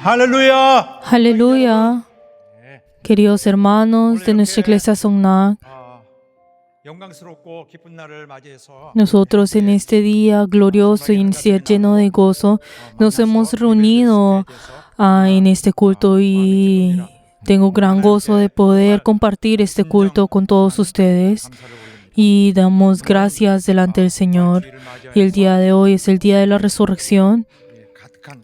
Aleluya. Aleluya. Queridos hermanos de nuestra iglesia Songnak, nosotros en este día glorioso y lleno de gozo nos hemos reunido en este culto y tengo gran gozo de poder compartir este culto con todos ustedes y damos gracias delante del Señor. Y el día de hoy es el día de la resurrección.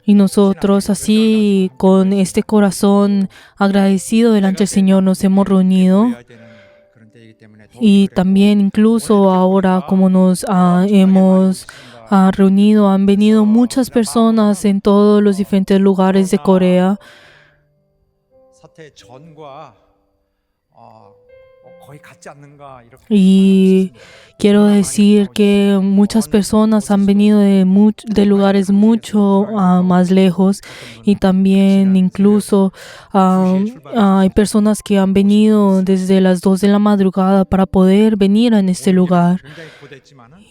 Y nosotros así, con este corazón agradecido delante del Señor, nos hemos reunido. Y también incluso ahora, como nos hemos reunido, han venido muchas personas en todos los diferentes lugares de Corea. Y quiero decir que muchas personas han venido de lugares mucho más lejos y también incluso hay personas que han venido desde las 2 de la madrugada para poder venir en este lugar.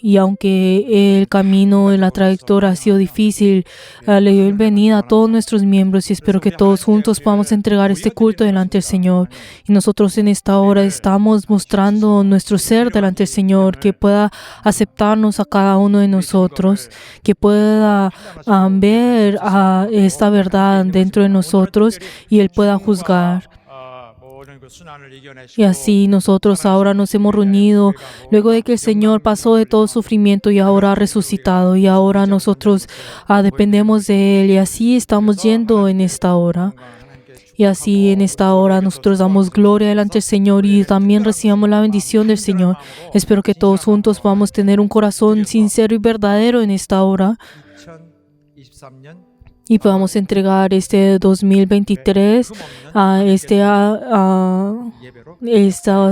Y aunque el camino de la trayectoria ha sido difícil, le doy bienvenida a todos nuestros miembros y espero que todos juntos podamos entregar este culto delante del Señor. Y nosotros en esta hora estamos mostrando nuestro ser delante del Señor, que pueda aceptarnos a cada uno de nosotros, que pueda ver esta verdad dentro de nosotros y Él pueda juzgar. Y así nosotros ahora nos hemos reunido luego de que el Señor pasó de todo sufrimiento y ahora ha resucitado y ahora nosotros dependemos de Él y así estamos yendo en esta hora. Y así en esta hora nosotros damos gloria delante del Señor y también recibamos la bendición del Señor. Espero que todos juntos podamos tener un corazón sincero y verdadero en esta hora y podamos entregar este 2023 a este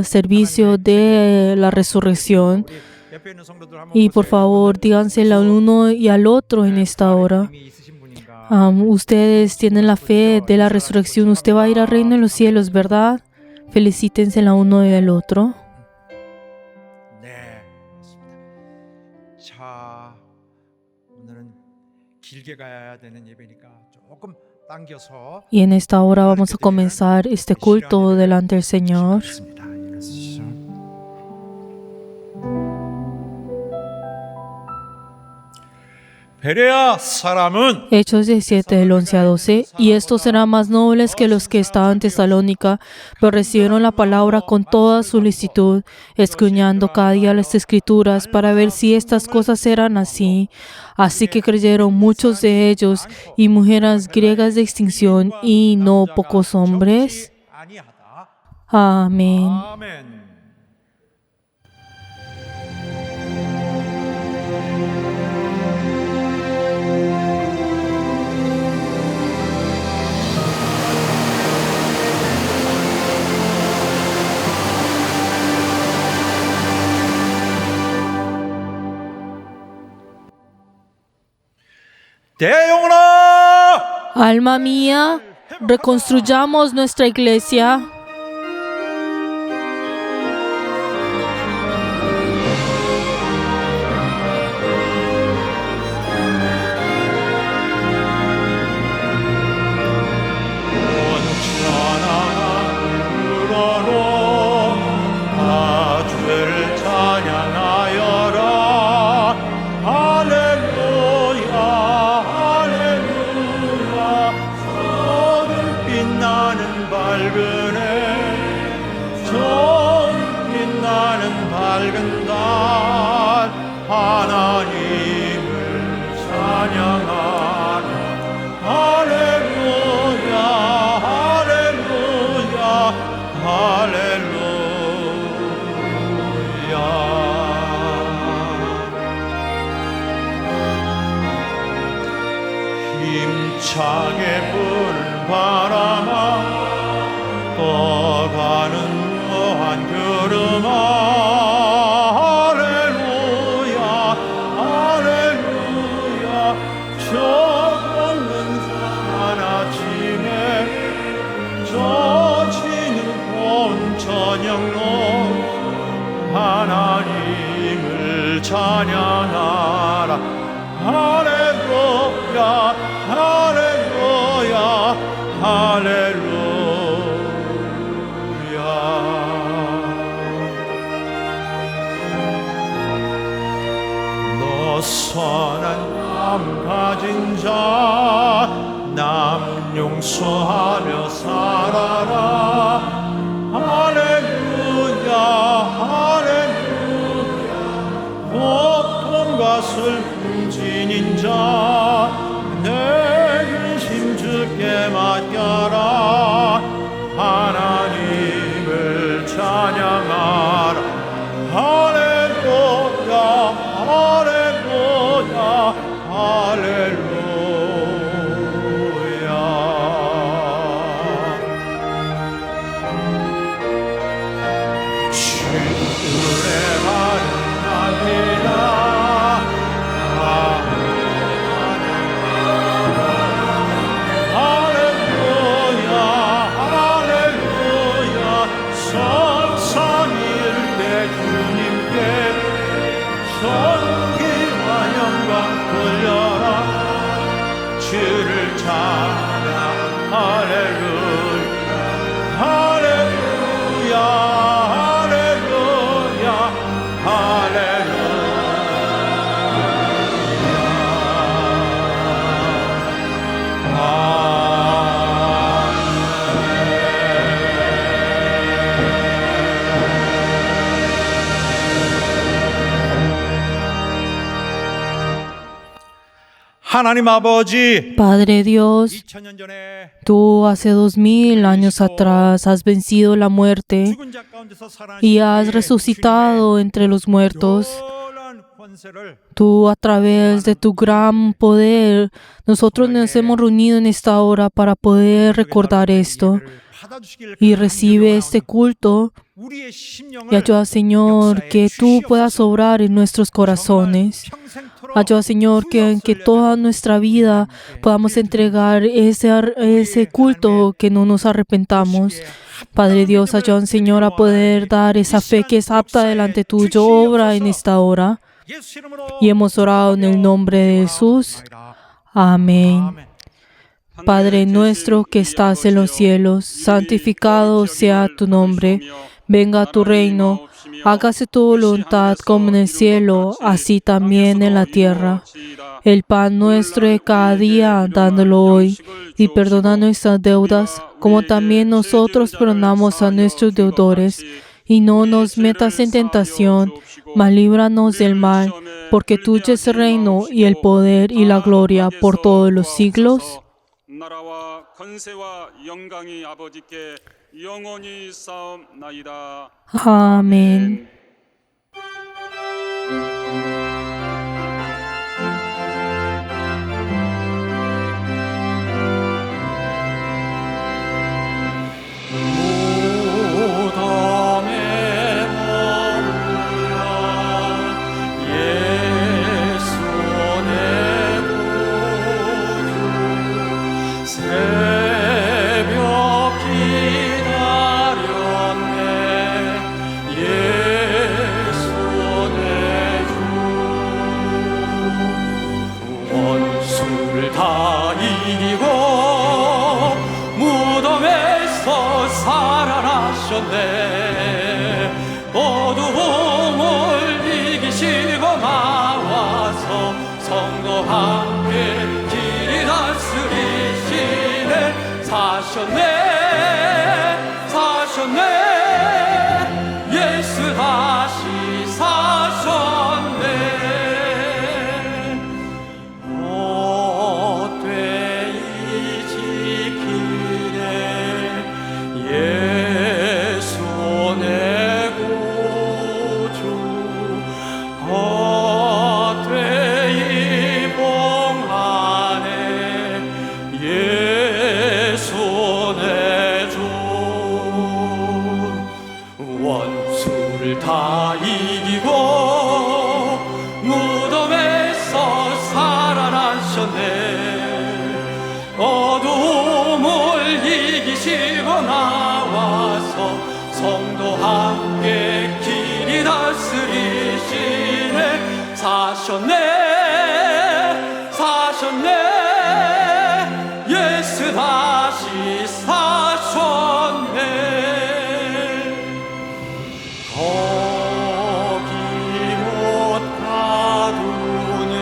servicio de la resurrección. Y por favor, díganselo al uno y al otro en esta hora. Ustedes tienen la fe de la resurrección. Usted va a ir al reino de los cielos, ¿verdad? Felicítense el uno y al otro. Y en esta hora vamos a comenzar este culto delante del Señor. Hechos 17, del 11 a 12. Y estos serán más nobles que los que estaban en Tesalónica, pero recibieron la palabra con toda solicitud, escudriñando cada día las Escrituras para ver si estas cosas eran así. Así que creyeron muchos de ellos, y mujeres griegas de distinción, y no pocos hombres. Amén. Alma mía, reconstruyamos nuestra iglesia. 힘차게 부는 바람아 떠가는 무한 구름아 할렐루야 할렐루야 저없는 환한 아침에 젖히는 본 저녁로 하나님을 찬양하라 할렐루야 할렐루야 선한 감 가진 자 남 용서하며 살아라. 할렐루야 할렐루야. 고통과 슬픔 지닌 자 내 근심 주께 맡겨라. 하나님을 찬양하라. 할렐루야 할렐루야 할렐루야. 주의 발은 아니라 할렐루야 할렐루야. 선상일 때 주님께 존귀와 영광 돌려라. 주를 찬양 할렐루야 할렐루야 할렐루야 하나님 아버지, Padre Dios, 2000년 전에 tú hace 2000 años atrás has vencido la muerte 죽은 자 가운데서 살아나신 y has 주님의 resucitado entre los muertos. 놀라운 권세를 Tú, a través de tu gran poder, nosotros nos hemos reunido en esta hora para poder recordar esto 받아주시길 y recibe este culto 우리의 y 심령을 ayuda, Señor, que tú puedas obrar en nuestros corazones. 평생토록 Ayuda, Señor, que en que toda nuestra vida podamos entregar ese culto, que no nos arrepentamos. Padre Dios, ayuda, Señor, a poder dar esa fe que es apta delante tuyo. Obra en esta hora. 예수 이름으로 Y hemos orado en el nombre de Jesús. Amén. 아멘. Padre nuestro que estás en los cielos, santificado sea tu nombre. Venga tu reino. Hágase tu voluntad como en el cielo, así también en la tierra. El pan nuestro de cada día, dándolo hoy, y perdona nuestras deudas, como también nosotros perdonamos a nuestros deudores. Y no nos metas en tentación, mas líbranos del mal, porque tuyo es el reino, y el poder, y la gloria, por todos los siglos. 나라와 권세와 영광이 아버지께 영원히 쌓옵나이다. Amén. 무덤에 머물러 예수 내 구주 새벽 기다렸네. 예수 내 주 원수를 다 이기고 무덤에서 살아나셨네. 어두움을 이기시고 나와서 성도 함께 길이 다스리시네. 사셨네 사셨네. 예수 다시 사셨네. 헛되이 지키네. 예수 내 구주. 헛되이 봉하네. 예수 내 주. 원수를 다 이기고 무덤에서 살아나셨네. 어둠을 이기시고 나와서 성도 함께 길이 다스리시네. 사셨네 사셨네. 예수 다시 사셨네. 거기 못 가두네.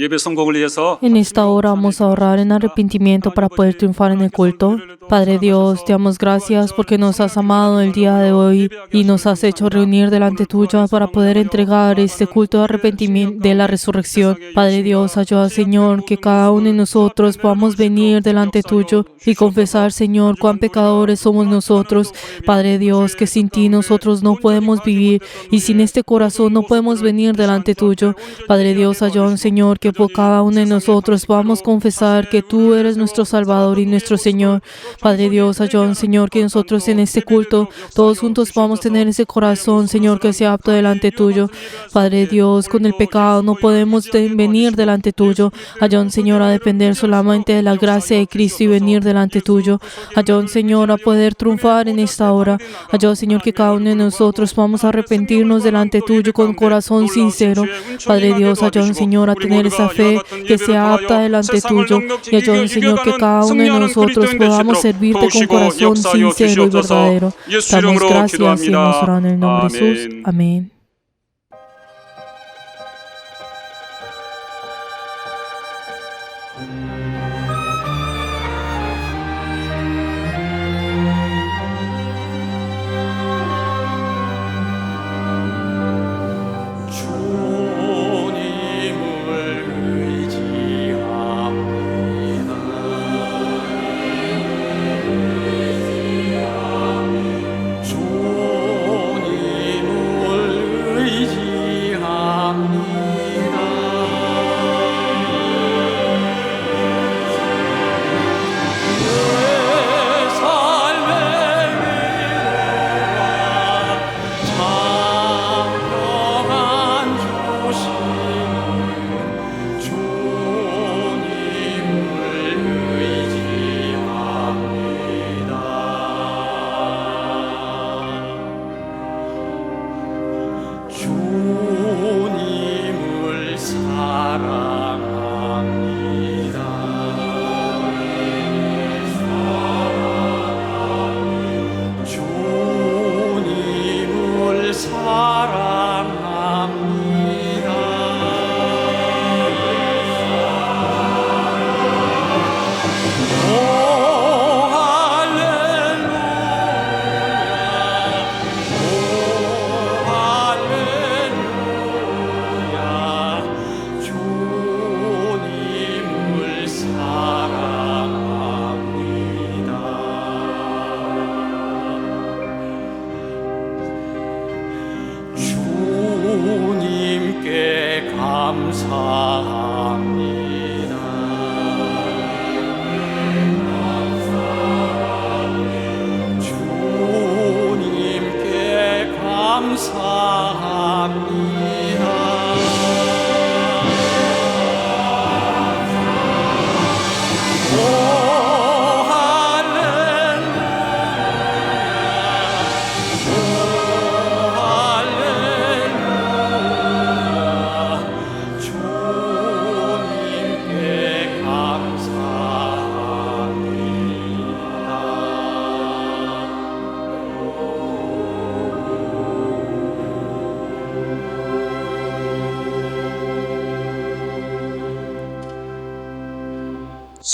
예배 성공을 위해서 En esta hora vamos a orar en arrepentimiento para poder triunfar en el culto. Padre Dios, te damos gracias porque nos has amado el día de hoy y nos has hecho reunir delante tuyo para poder entregar este culto de arrepentimiento de la resurrección. Padre Dios, ayuda, Señor, que cada uno de nosotros podamos venir delante tuyo y confesar, Señor, cuán pecadores somos nosotros. Padre Dios, que sin ti nosotros no podemos vivir y sin este corazón no podemos venir delante tuyo. Padre Dios, ayuda, Señor, que por cada uno de nosotros podamos confesar que tú eres nuestro Salvador y nuestro Señor. Padre Dios, ayuda, Señor, que nosotros en este culto todos juntos podamos tener ese corazón, Señor, que sea apto delante tuyo. Padre Dios, con el pecado no podemos venir delante tuyo. Ayuda, Señor, a depender solamente de la gracia de Cristo y venir delante tuyo. Ayuda, Señor, a poder triunfar en esta hora. Ayuda, Señor, que cada uno de nosotros podamos arrepentirnos delante tuyo con corazón sincero. Padre Dios, ayuda, Señor, a tener esa fe que sea apta delante tuyo. Y ayuda, Señor, que cada uno de nosotros podamos servirte con corazón sincero y verdadero. Damos gracias y hemos orado en el nombre de Jesús. Amén.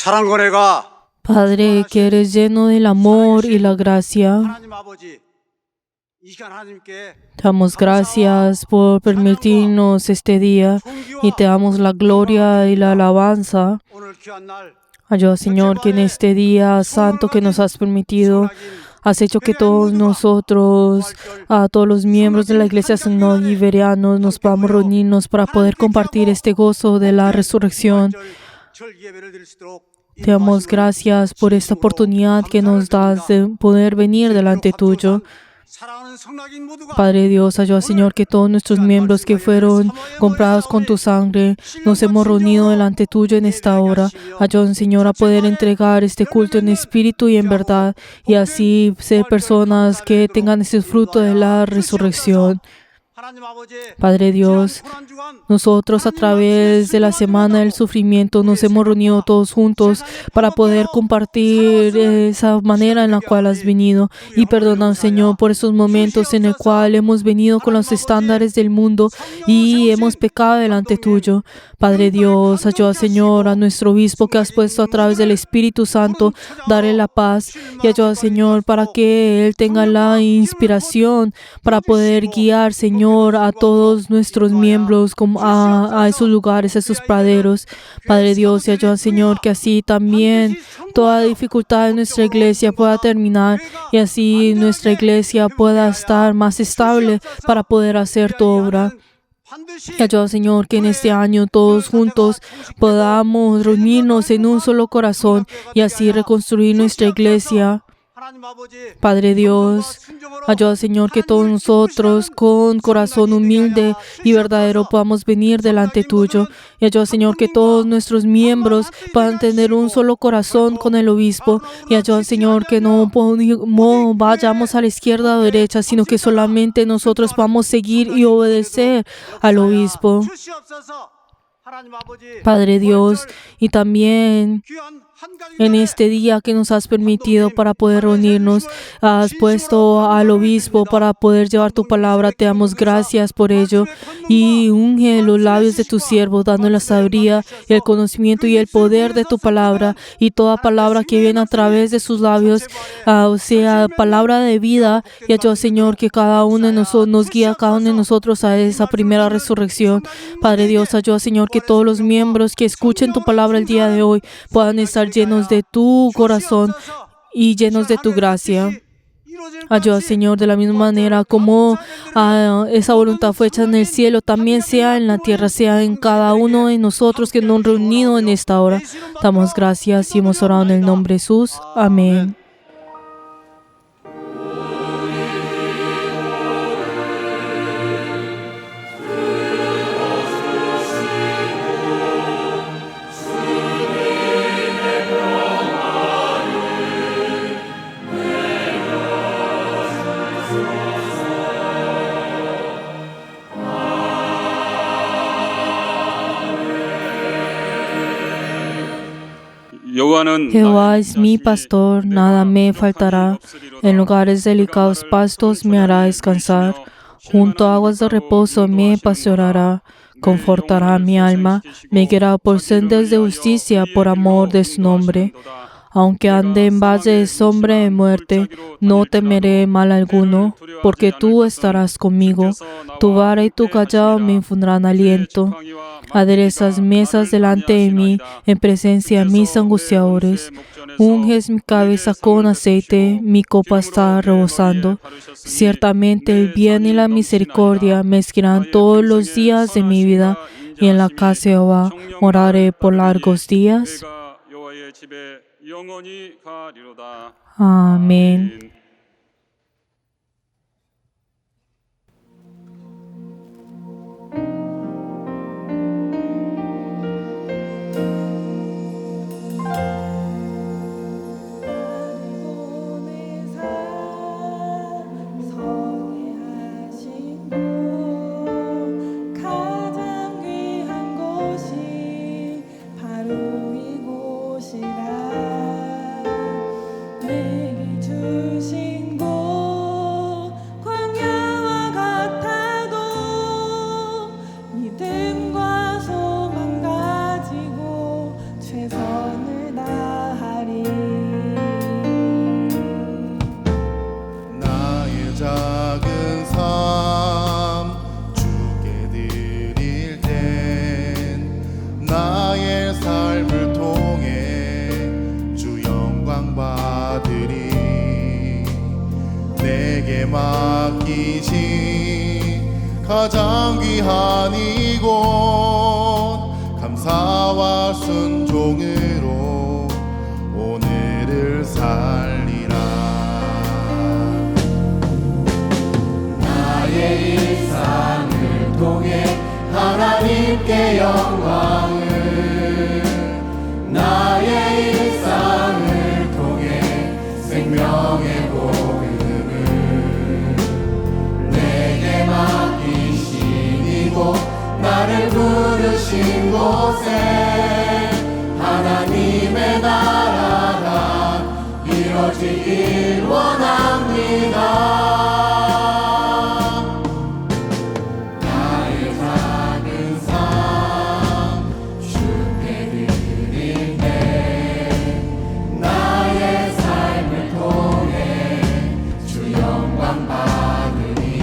사랑과 내가 Padre, que eres lleno del amor y la gracia, 하나님 아버지 이 시간 하나님께 te damos gracias por permitirnos este día y te damos la gloria y la alabanza. 오늘 귀한 날 Ayuda, Señor, que en este día santo que nos has permitido, has hecho que todos nosotros, a todos los miembros de la Iglesia Iberianos, nos podamos reunirnos para poder compartir este gozo de la resurrección. 절 예배를 드릴 수 있도록 Te damos gracias por esta oportunidad que nos das de poder venir delante tuyo. 사랑하는 성락인 모두가 Padre Dios, ayuda, Señor, que todos nuestros miembros que fueron comprados con tu sangre, nos hemos reunido delante tuyo en esta hora. Ayuda, Señor, a poder entregar este culto en espíritu y en verdad, y así ser personas que tengan ese fruto de la resurrección. 하나님 아버지 Padre Dios, nosotros a través de la semana del sufrimiento nos hemos reunido todos juntos para poder compartir esa manera en la cual has venido y perdonar, Señor, por esos momentos en el cual hemos venido con los estándares del mundo y hemos pecado delante tuyo. Padre Dios, ayuda, Señor, a nuestro obispo que has puesto a través del Espíritu Santo, darle la paz y ayuda, Señor, para que él tenga la inspiración para poder guiar, Señor, a todos nuestros miembros a esos lugares, a esos praderos. Padre Dios, y ayuda, Señor, que así también toda dificultad en nuestra iglesia pueda terminar y así nuestra iglesia pueda estar más estable para poder hacer tu obra. Y ayuda, Señor, que en este año todos juntos podamos reunirnos en un solo corazón y así reconstruir nuestra iglesia. Padre Dios, ayuda, Señor, que todos nosotros con corazón humilde y verdadero podamos venir delante tuyo. Y ayuda, Señor, que todos nuestros miembros puedan tener un solo corazón con el obispo. Y ayuda, Señor, que no vayamos a la izquierda o derecha, sino que solamente nosotros podamos seguir y obedecer al obispo. Padre Dios, y también en este día que nos has permitido para poder reunirnos, has puesto al obispo para poder llevar tu palabra. Te damos gracias por ello y unge los labios de tu siervo, dando la sabiduría, el conocimiento y el poder de tu palabra, y toda palabra que viene a través de sus labios, sea palabra de vida. Y ayuda, Señor, que cada uno de nosotros nos guía a cada uno de nosotros a esa primera resurrección. Padre Dios, ayuda, Señor, que todos los miembros que escuchen tu palabra el día de hoy puedan estar llenos de tu corazón y llenos de tu gracia. Ayuda, Señor, de la misma manera como esa voluntad fue hecha en el cielo, también sea en la tierra, sea en cada uno de nosotros que nos hemos reunido en esta hora. Damos gracias y hemos orado en el nombre de Jesús. Amén. Jehová es mi pastor, nada me faltará. En lugares delicados pastos me hará descansar. Junto a aguas de reposo me pastoreará. Confortará mi alma. Me guiará por sendas de justicia por amor de su nombre. Aunque ande en valle de sombra de muerte, no temeré mal alguno, porque tú estarás conmigo. Tu vara y tu callado me infundirán aliento. Aderezas mesas delante de mí, en presencia de mis angustiadores. Unges mi cabeza con aceite, mi copa está rebosando. Ciertamente el bien y la misericordia me seguirán todos los días de mi vida, y en la casa de Jehová moraré por largos días. Amén. 가장 귀한 이곳 감사와 순종으로 오늘을 살리라. 나의 일상을 통해 하나님께 영광을, 나의 일상을 통해 생명의 복음을 내게 맡기시니 부르신 곳에 하나님의 나라가 이루어지길 원합니다. 나의 작은 삶 주께 드릴 때 나의 삶을 통해 주 영광 받으니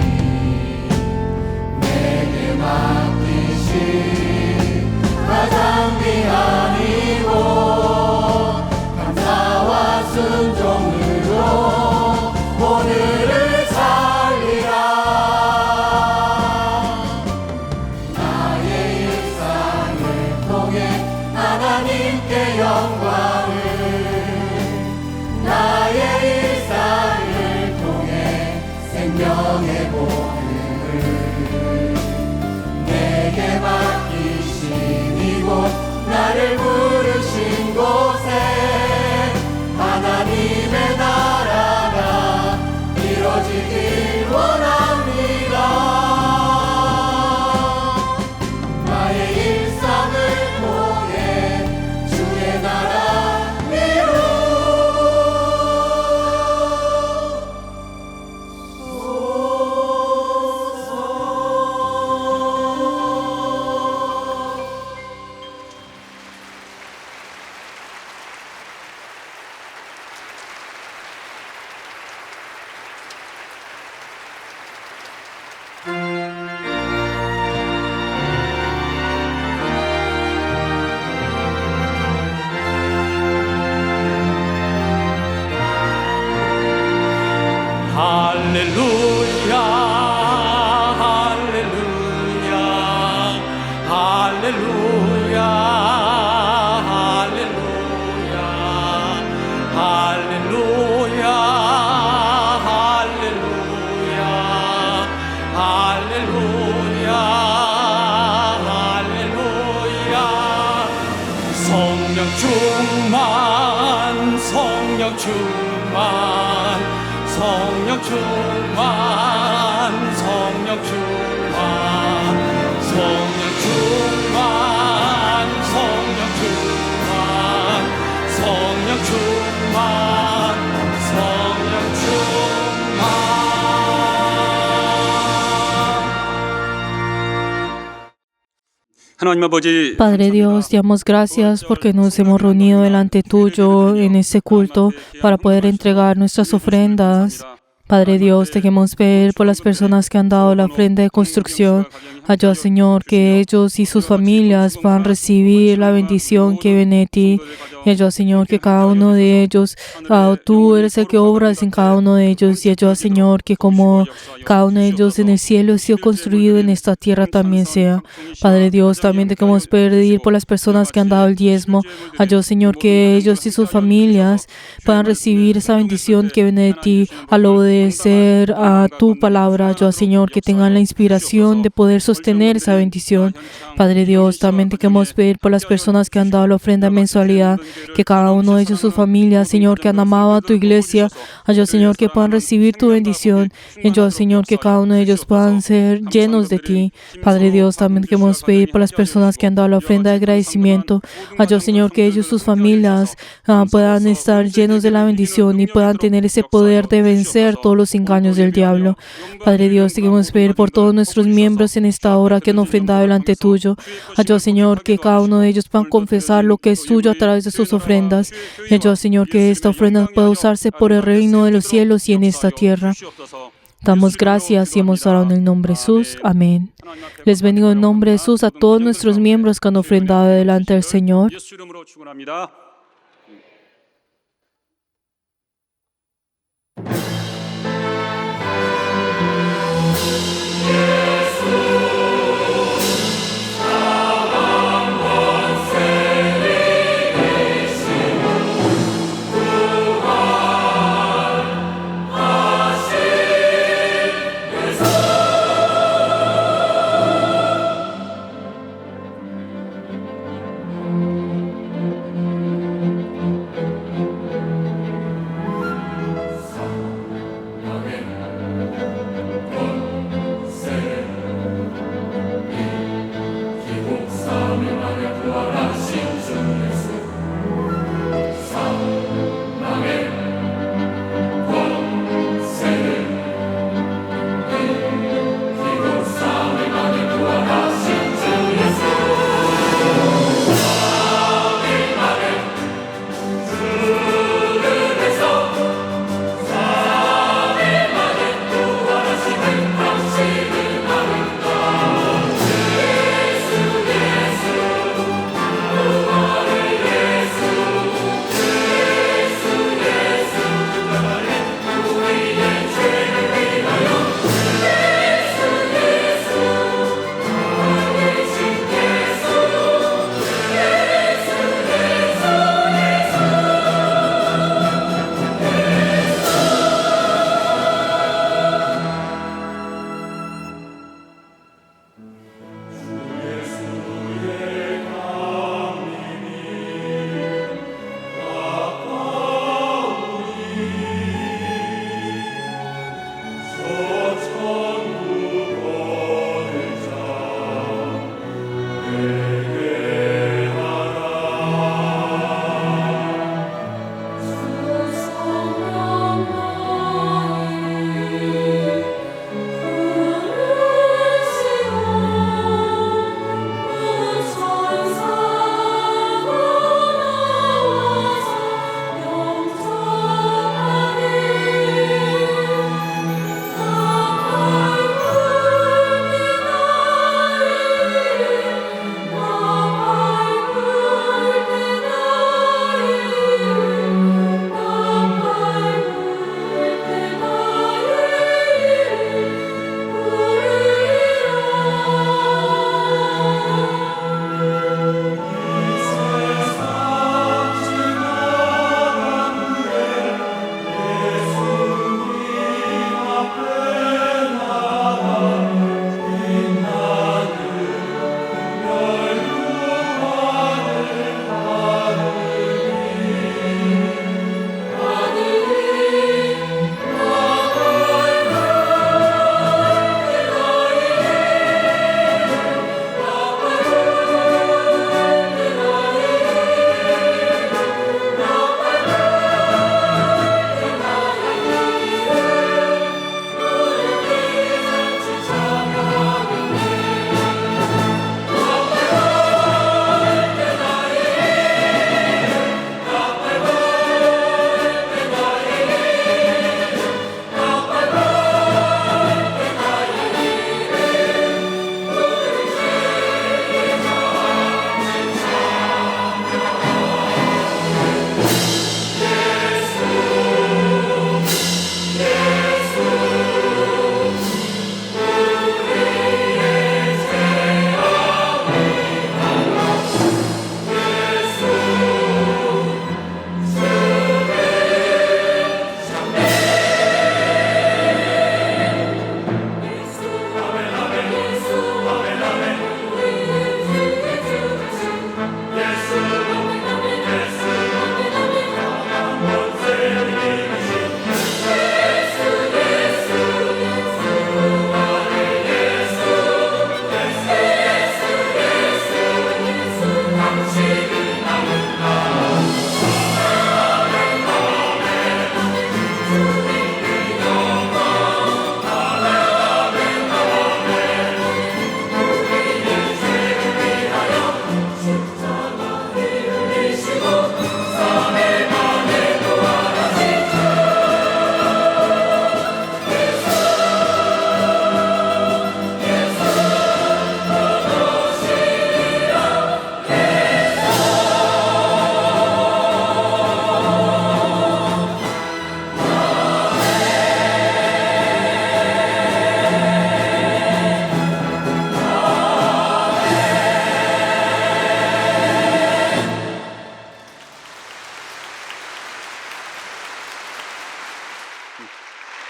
내게 맡기신 가장 귀한 이곳 감사와 순종으로 오늘을 살리라. 나의 일상을 통해 하나님께 영광을 나의 일상을 통해 생명의 복음을 내게 맡기신 이곳 나를 부르신 곳에 하나님의 나라가 이루어지길 원합니다. 나의 일상을 통해 주의 나라 할렐루야 할렐루야 할렐루야 할렐루야 할렐루야 할렐루야 할렐루야 할렐루야 성령 충만 성령 충만 성령 충만 성령 충만 성령 충만 성령 충만 성령 충만 성령 충만. 하나님 아버지 Padre Dios, te damos gracias porque nos hemos reunido delante tuyo en este culto para poder entregar nuestras ofrendas. Padre Dios, te queremos pedir por las personas que han dado la ofrenda de construcción. Ayuda, Señor, que ellos y sus familias puedan recibir la bendición que viene de ti. Y ayuda, Señor, que cada uno de ellos, tú eres el que obras en cada uno de ellos. Y ayuda, Señor, que como cada uno de ellos en el cielo ha sido construido, en esta tierra también sea. Padre Dios, también te queremos pedir por las personas que han dado el diezmo. Ayuda, Señor, que ellos y sus familias puedan recibir esa bendición que viene de ti al obedecer a tu palabra. Ayuda, Señor, que tengan la inspiración de poder sostener esa bendición. Padre Dios, también te queremos pedir por las personas que han dado la ofrenda de mensualidad, que cada uno de ellos, sus familias, Señor, que han amado a tu iglesia, ayuda, Señor, que puedan recibir tu bendición. Y ayuda, Señor, que cada uno de ellos puedan ser llenos de ti. Padre Dios, también te queremos pedir por las personas que han dado la ofrenda de agradecimiento. Ayuda, Señor, que ellos, sus familias, puedan estar llenos de la bendición y puedan tener ese poder de vencer todos los engaños del diablo. Padre Dios, te queremos pedir por todos nuestros miembros en esta hora que han ofrendado delante tuyo. Ayuda, Señor, que cada uno de ellos puedan confesar lo que es tuyo a través de sus ofrendas. Y ayuda, Señor, que esta ofrenda pueda usarse por el reino de los cielos y en esta tierra. Damos gracias y hemos orado en el nombre de Jesús. Amén. Les bendigo en nombre de Jesús a todos nuestros miembros que han ofrendado delante del Señor. 예수 이름으로 축원합니다.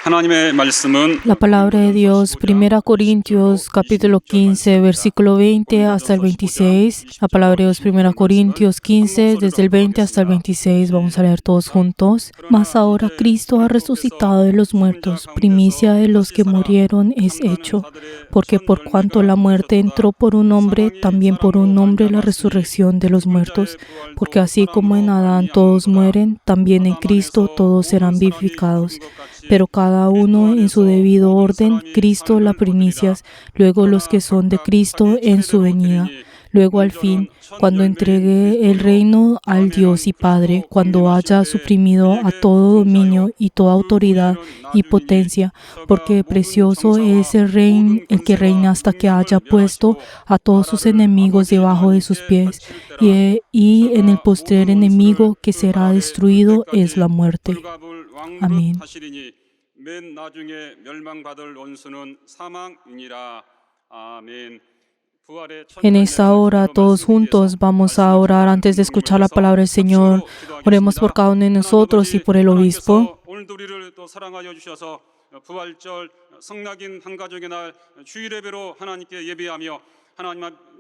하나님의 말씀은 La palabra de Dios, 1 Corintios capítulo 15, versículo 20 hasta el 26. La palabra de Dios, 1 Corintios 15, desde el 20 hasta el 26. Vamos a leer todos juntos. Mas ahora Cristo ha resucitado de los muertos, primicia de los que murieron es hecho. Porque por cuanto la muerte entró por un hombre, también por un hombre la resurrección de los muertos. Porque así como en Adán todos mueren, también en Cristo todos serán vivificados. Pero cada uno en su debido orden, Cristo la primicias, luego los que son de Cristo en su venida. Luego al fin, cuando entregue el reino al Dios y Padre, cuando haya suprimido a todo dominio y toda autoridad y potencia, porque precioso es el que reina hasta que haya puesto a todos sus enemigos debajo de sus pies. Y en el postrer enemigo que será destruido es la muerte. Amén. 맨 나중에 멸망받을 원수는 사망이니라. 아멘. En esta hora, todos juntos vamos a orar antes de escuchar la palabra del Señor. Oremos por cada uno de nosotros y por el obispo. 오늘도 우리를 또 사랑하여 주셔서 부활절 성낙인 한 가족의 날 주일 예배로 하나님께 예배하며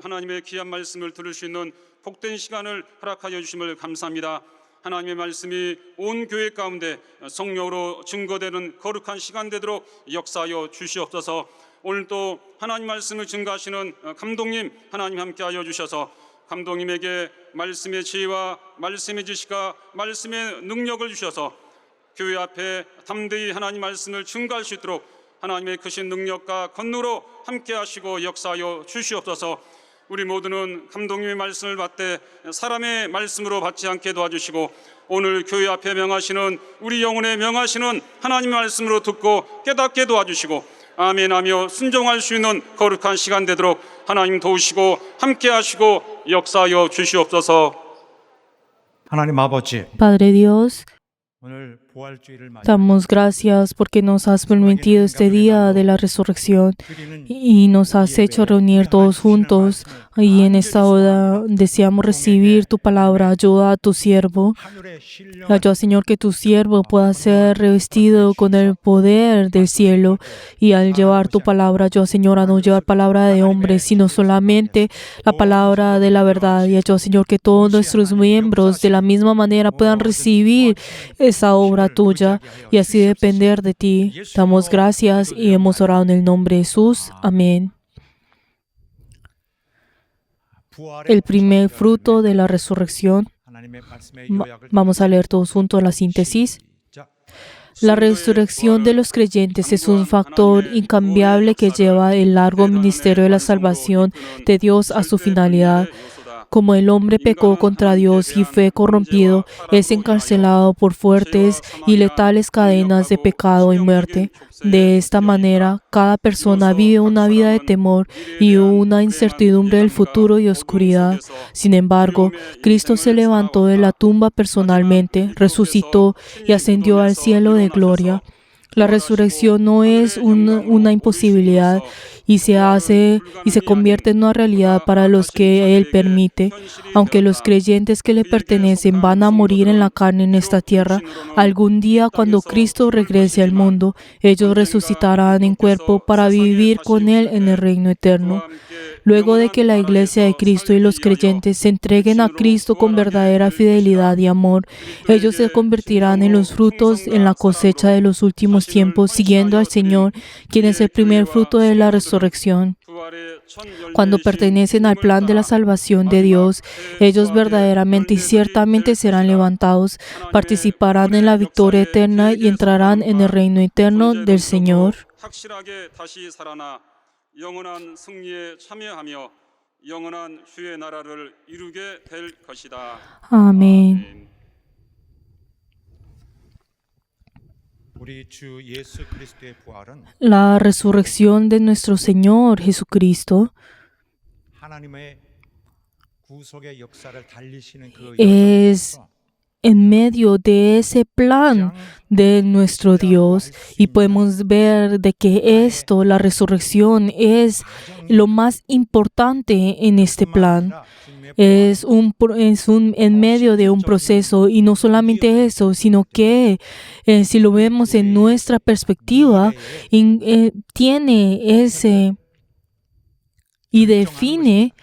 하나님의 귀한 말씀을 들을 수 있는 복된 시간을 허락하여 주심을 감사합니다. 하나님의 말씀이 온 교회 가운데 성령으로 증거되는 거룩한 시간 되도록 역사하여 주시옵소서. 오늘도 하나님 말씀을 증거하시는 감독님 하나님 함께하여 주셔서 감독님에게 말씀의 지혜와 말씀의 지식과 말씀의 능력을 주셔서 교회 앞에 담대히 하나님 말씀을 증거할 수 있도록 하나님의 크신 능력과 권능으로 함께하시고 역사하여 주시옵소서. 우리 모두는 감독님의 말씀을 받되 사람의 말씀으로 받지 않게 도와주시고 오늘 교회 앞에 명하시는 우리 영혼에 명하시는 하나님의 말씀으로 듣고 깨닫게 도와주시고 아멘하며 순종할 수 있는 거룩한 시간 되도록 하나님 도우시고 함께하시고 역사하여 주시옵소서. 하나님 아버지, Padre Dios, 오늘 부활주일을 맞아 damos gracias porque nos has permitido este día de la resurrección y nos has hecho reunir todos juntos. Y en esta hora deseamos recibir tu palabra. Ayuda a tu siervo. 하늘의 신령 Ayuda, Señor, que tu siervo pueda ser revestido con el poder del cielo. Y al llevar tu palabra, ayuda, Señor, a no llevar palabra de hombres, sino solamente la palabra de la verdad. Y ayuda, Señor, que todos nuestros miembros de la misma manera puedan recibir esa obra tuya y así depender de ti. Damos gracias y hemos orado en el nombre de Jesús. Amén. El primer fruto de la resurrección. 하나님의 말씀의 Va- 요약을 Vamos a leer todos juntos la síntesis. 시작. La resurrección de los creyentes es un factor incambiable que lleva el largo ministerio de la salvación de Dios a su finalidad. Como el hombre pecó contra Dios y fue corrompido, es encarcelado por fuertes y letales cadenas de pecado y muerte. De esta manera, cada persona vive una vida de temor y una incertidumbre del futuro y oscuridad. Sin embargo, Cristo se levantó de la tumba personalmente, resucitó y ascendió al cielo de gloria. La resurrección no es una imposibilidad y se convierte en una realidad para los que Él permite. Aunque los creyentes que le pertenecen van a morir en la carne en esta tierra, algún día cuando Cristo regrese al mundo, ellos resucitarán en cuerpo para vivir con Él en el reino eterno. Luego de que la Iglesia de Cristo y los creyentes se entreguen a Cristo con verdadera fidelidad y amor, ellos se convertirán en los frutos en la cosecha de los últimos tiempos, siguiendo al Señor, quien es el primer fruto de la resurrección. Cuando pertenecen al plan de la salvación de Dios, ellos verdaderamente y ciertamente serán levantados, participarán en la victoria eterna y entrarán en el reino eterno del Señor. 확실하게 다시 살아나 영원한 승리에 참여하며 영원한 주의 나라를 이루게 될 것이다. Amén. 우리 주 예수 그리스도의 부활은 La resurrección de nuestro Señor Jesucristo 하나님의 구속의 역사를 달리시는 그 es 여정에서 en medio de ese plan de nuestro Dios y podemos ver de que esto, la resurrección, es lo más importante en este plan. en medio de un proceso, y no solamente eso, sino que si lo vemos en nuestra perspectiva, tiene ese y define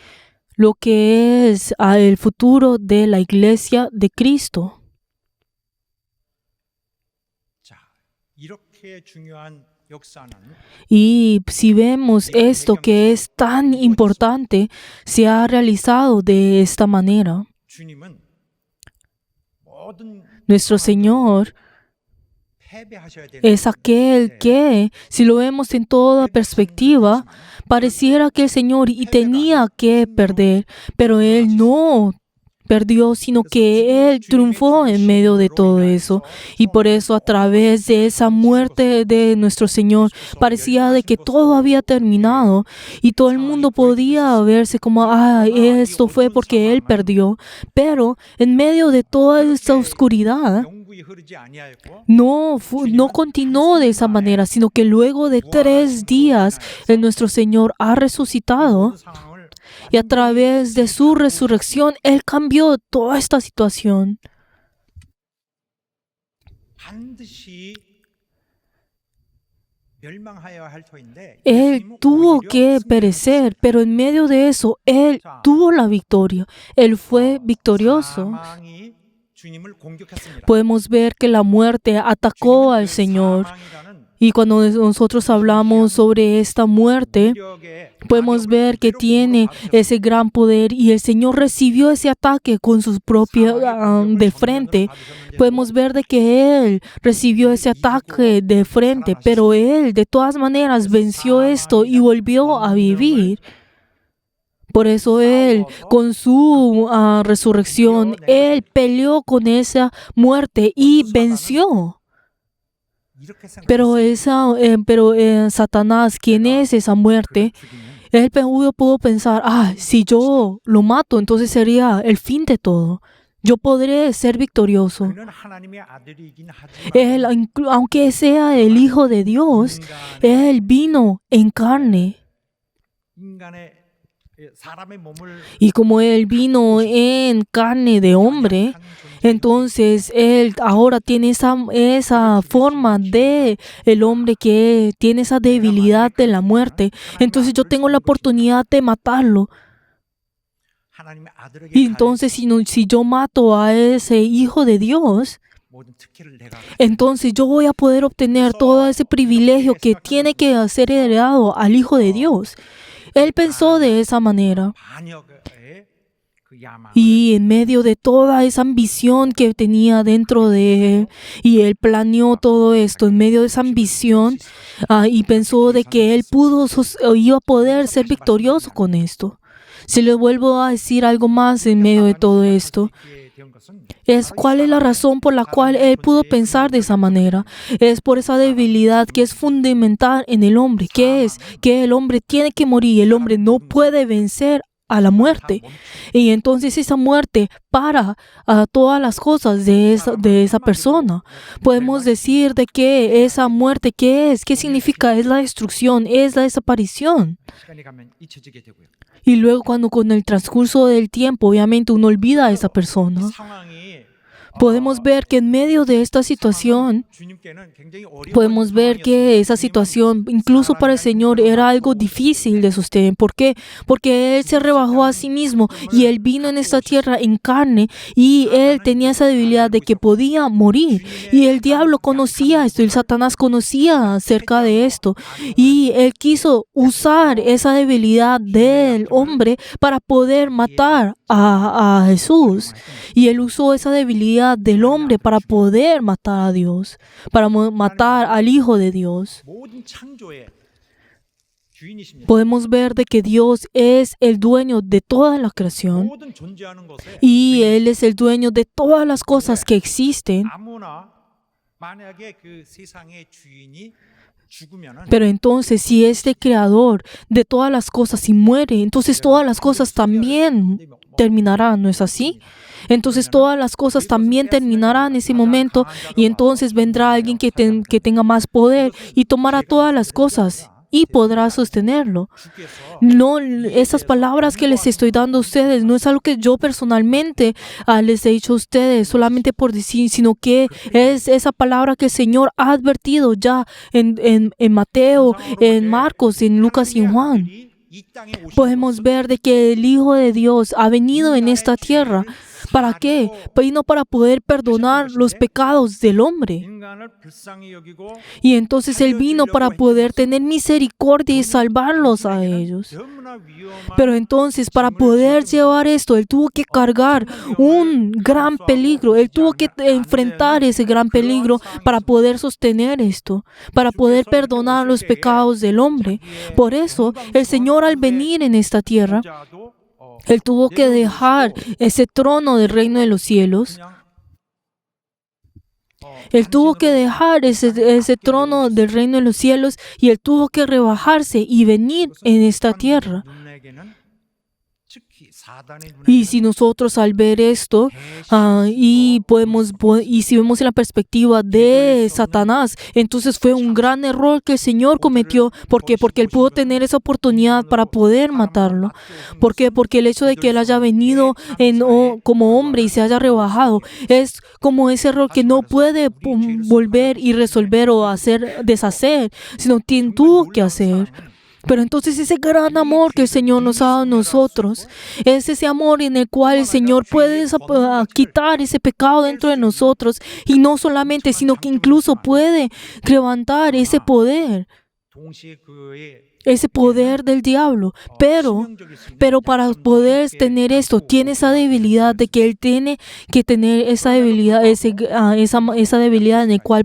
lo que es el futuro de la iglesia de Cristo. 자, 이렇게 중요한 역사는 Y si vemos esto que es tan importante, se ha realizado de esta manera. 주님은 모든 Nuestro Señor 패배하셔야 되는 es aquel que, si lo vemos en toda perspectiva, pareciera que el Señor y tenía que perder, pero Él no perdió, sino que Él triunfó en medio de todo eso. Y por eso, a través de esa muerte de nuestro Señor, parecía de que todo había terminado y todo el mundo podía verse como, esto fue porque Él perdió. Pero en medio de toda esta oscuridad, 영구히 흐르지 아니하였고 no continuó de esa manera, sino que luego de 3 días, nuestro Señor ha resucitado. 모든 상황을 Y a través de su resurrección, Él cambió toda esta situación. 반드시 멸망하여야 할 터인데 Él 예수님은 tuvo 오히려 que 승리를 perecer, pero en medio de eso, Él tuvo la victoria. Él fue victorioso. 사망이 주님을 공격했습니다. Podemos ver que la muerte atacó al Señor. 사망이라는 Y cuando nosotros hablamos sobre esta muerte, 무력의 podemos ver que tiene ese gran poder, y el Señor recibió ese ataque con su propia de frente. Podemos ver de que Él recibió ese ataque de frente, pero Él de todas maneras venció esto y volvió a vivir. Por eso Él, con su resurrección, Él peleó con esa muerte y venció. 이렇게 Pero Satanás, ¿quién es esa muerte? Él pudo pensar, si yo lo mato, entonces sería el fin de todo. Yo podré ser victorioso. 그는 하나님의 아들이긴 하지만 Él, aunque sea el Hijo de Dios, Él vino en carne. 인간의 사람의 몸을 Y como Él vino en carne de hombre, entonces Él ahora tiene esa forma de el hombre que tiene esa debilidad de la muerte. Entonces yo tengo la oportunidad de matarlo. 하나님의 아들에게 Y entonces si yo mato a ese Hijo de Dios, 모든 특혜를 내가 entonces yo voy a poder obtener todo ese privilegio que tiene que ser heredado al Hijo de Dios. Él pensó de esa manera. 반역의 그 야망 Y en medio de toda esa ambición que tenía dentro de él, y él planeó todo esto en medio de esa ambición, y pensó de que él iba a poder ser victorioso con esto. Si le vuelvo a decir algo más en medio de todo esto, ¿cuál es la razón por la cual él pudo pensar de esa manera? Es por esa debilidad que es fundamental en el hombre, que es que el hombre tiene que morir, el hombre no puede vencer a la muerte. Y entonces esa muerte para todas las cosas de esa persona. Podemos decir de que esa muerte, ¿qué es? ¿Qué significa? Es la destrucción, es la desaparición. 시간이 가면 잊혀지게 되고요. Y luego cuando con el transcurso del tiempo, obviamente uno olvida a esa persona. 상황이 Podemos ver que en medio de esta situación, 주님께는 굉장히 어려운 podemos ver que esa situación, incluso para el Señor, era algo difícil de sostener. ¿Por qué? Porque Él se rebajó a sí mismo y Él vino en esta tierra en carne, y Él tenía esa debilidad de que podía morir. Y el diablo conocía esto, y el Satanás conocía acerca de esto. Y Él quiso usar esa debilidad del hombre para poder matar a Jesús. Y Él usó esa debilidad del hombre para poder matar a Dios, para matar al Hijo de Dios. 모든 창조의 주인이십니다. Podemos ver de que Dios es el dueño de toda la creación, 모든 존재하는 것에 y Él es el dueño de todas las cosas que existen. 아무나 만약에 그 세상의 주인이 죽으면은 Pero entonces, si este creador de todas las cosas y muere, entonces todas las cosas también terminarán, ¿no es así? Entonces todas las cosas también terminarán en ese momento, y entonces vendrá alguien que tenga más poder y tomará todas las cosas. y podrá sostenerlo. 주께서 No, esas palabras que les estoy dando a ustedes no es algo que yo personalmente les he dicho a ustedes solamente por decir, sino que es esa palabra que el Señor ha advertido ya en Mateo, en Marcos, en Lucas y en Juan. 이 땅에 오신 Podemos ver de que el Hijo de Dios ha venido en esta tierra. ¿Para qué? Vino para poder perdonar los pecados del hombre. 인간을 불쌍히 여기고 Y entonces Él vino para poder tener misericordia y salvarlos a ellos. 너무나 위험한 Pero entonces para poder llevar esto, Él tuvo que cargar un gran peligro. Él tuvo que enfrentar ese gran peligro para poder sostener esto, para poder perdonar los pecados del hombre. Por eso, el Señor al venir en esta tierra, 자도 Él tuvo que dejar ese trono del reino de los cielos. 그냥 Él tuvo que dejar ese trono del reino de los cielos y Él tuvo que rebajarse y venir en esta tierra. 눈에게는 특히 사단의 Y 눈에게는 si nosotros al ver esto, y si vemos en la perspectiva de Satanás, entonces fue un gran error que el Señor cometió. ¿Por qué? Porque Él pudo tener esa oportunidad para poder matarlo. ¿Por qué? Porque el hecho de que Él haya venido como hombre y se haya rebajado es como ese error que no puede volver y resolver o deshacer, sino que tuvo que hacer. Pero entonces ese gran amor que el Señor nos ha dado a nosotros es ese amor en el cual el Señor puede quitar ese pecado dentro de nosotros y no solamente, sino que incluso puede levantar ese poder 동시에 그의 del diablo. Pero para poder tener esto, tiene esa debilidad de que Él tiene que tener esa debilidad, esa debilidad en la cual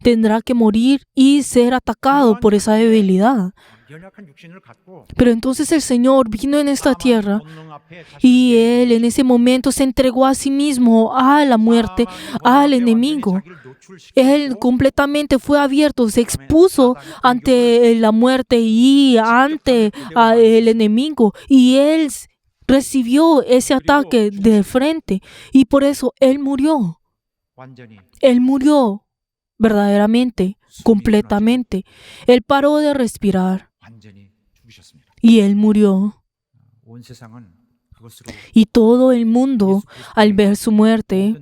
tendrá que morir y ser atacado por esa debilidad. 연약한 육신을 갖고 Pero entonces el Señor vino en esta tierra 본능 앞에 y Él en ese momento se entregó a sí mismo a la muerte, al enemigo. Él completamente fue abierto, se expuso ante la muerte y ante el enemigo. Y Él recibió ese ataque de frente. Y por eso Él murió. 완전히 Él murió verdaderamente, completamente. Él paró de respirar 완전히 죽으셨습니다. y Él murió. 온 세상은 그것으로 Y todo el mundo, al ver su muerte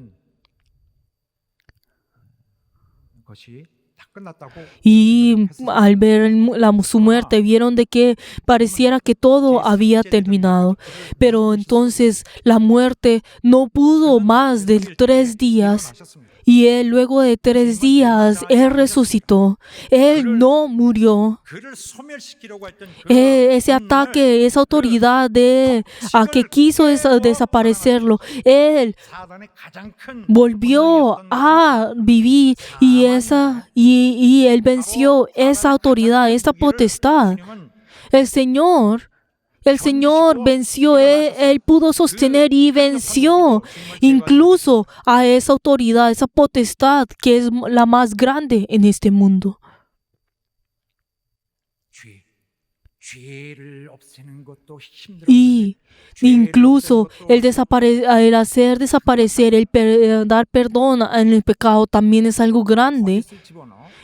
모든 것이 다 끝났다고 y al ver su muerte, vieron de que pareciera que todo había terminado. Pero entonces la muerte no pudo más de 3 días. Y Él, luego de 3 días, Él resucitó. Él no murió. 그를 소멸시키려고 했던 그 Ese ataque, esa autoridad que quiso desaparecerlo, Él 사단의 가장 큰 volvió a vivir y Él venció esa autoridad, esa potestad. El Señor venció, Él pudo sostener y venció incluso a esa autoridad, esa potestad que es la más grande en este mundo. 죄를 없애는 것도 힘들어. Y incluso el hacer desaparecer, dar perdón en el pecado también es algo grande.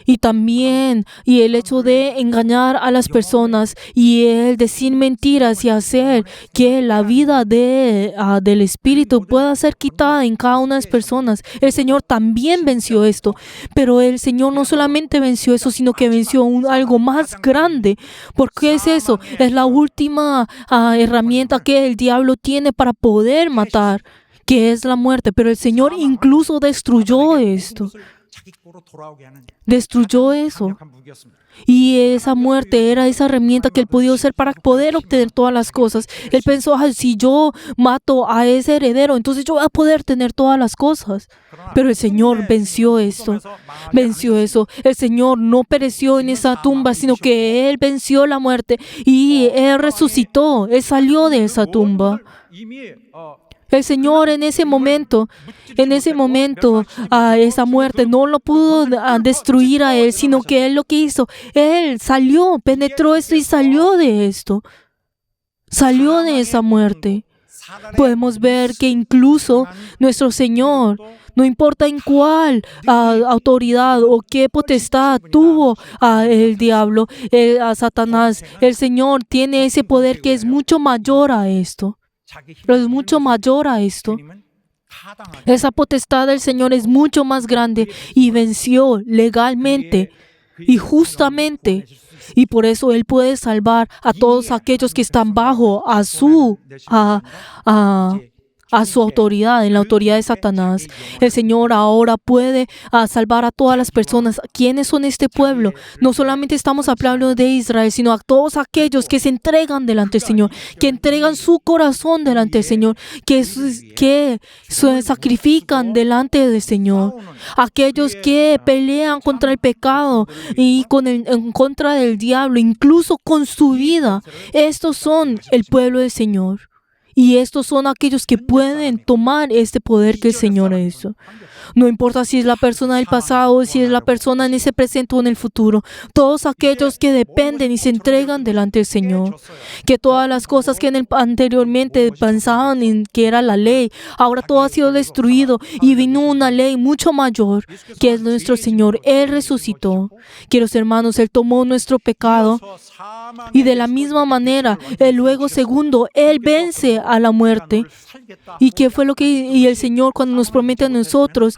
Y también el hecho de engañar a las personas y el decir mentiras y hacer que la vida del Espíritu pueda ser quitada en cada una de las personas. El Señor también venció esto. Pero el Señor no solamente venció eso, sino que venció algo más grande. ¿Por qué es eso? Es la última herramienta que el diablo tiene para poder matar, que es la muerte. Pero el Señor incluso destruyó esto. Destruyó eso. Y esa muerte era esa herramienta que Él podía usar para poder obtener todas las cosas. Él pensó, si yo mato a ese heredero, entonces yo voy a poder tener todas las cosas. Pero el Señor venció esto. Venció eso. El Señor no pereció en esa tumba, sino que Él venció la muerte y Él resucitó. Él salió de esa tumba. El Señor en ese momento, esa muerte no lo pudo destruir a Él, sino que Él lo que hizo, Él salió, penetró esto y salió de esto. Salió de esa muerte. podemos ver que incluso nuestro Señor, no importa en cuál autoridad o qué potestad tuvo el diablo, a Satanás, el Señor tiene ese poder que es mucho mayor a esto. Pero es mucho mayor a esto. Esa potestad del Señor es mucho más grande y venció legalmente y justamente. Y por eso Él puede salvar a todos aquellos que están bajo a su autoridad, en la autoridad de Satanás. El Señor ahora puede salvar a todas las personas. ¿Quiénes son este pueblo? No solamente estamos hablando de Israel, sino a todos aquellos que se entregan delante del Señor, que entregan su corazón delante del Señor, que se sacrifican delante del Señor. Aquellos que pelean contra el pecado y en contra del diablo, incluso con su vida. Estos son el pueblo del Señor. Y estos son aquellos que pueden tomar este poder que el Señor hizo. No importa si es la persona del pasado o si es la persona en ese presente o en el futuro. Todos aquellos que dependen y se entregan delante del Señor. Que todas las cosas que anteriormente pensaban en que era la ley, ahora todo ha sido destruido y vino una ley mucho mayor, que es nuestro Señor. Él resucitó. Queridos hermanos, Él tomó nuestro pecado y de la misma manera, luego segundo, Él vence a la muerte. ¿Y qué fue y el Señor cuando nos promete a nosotros?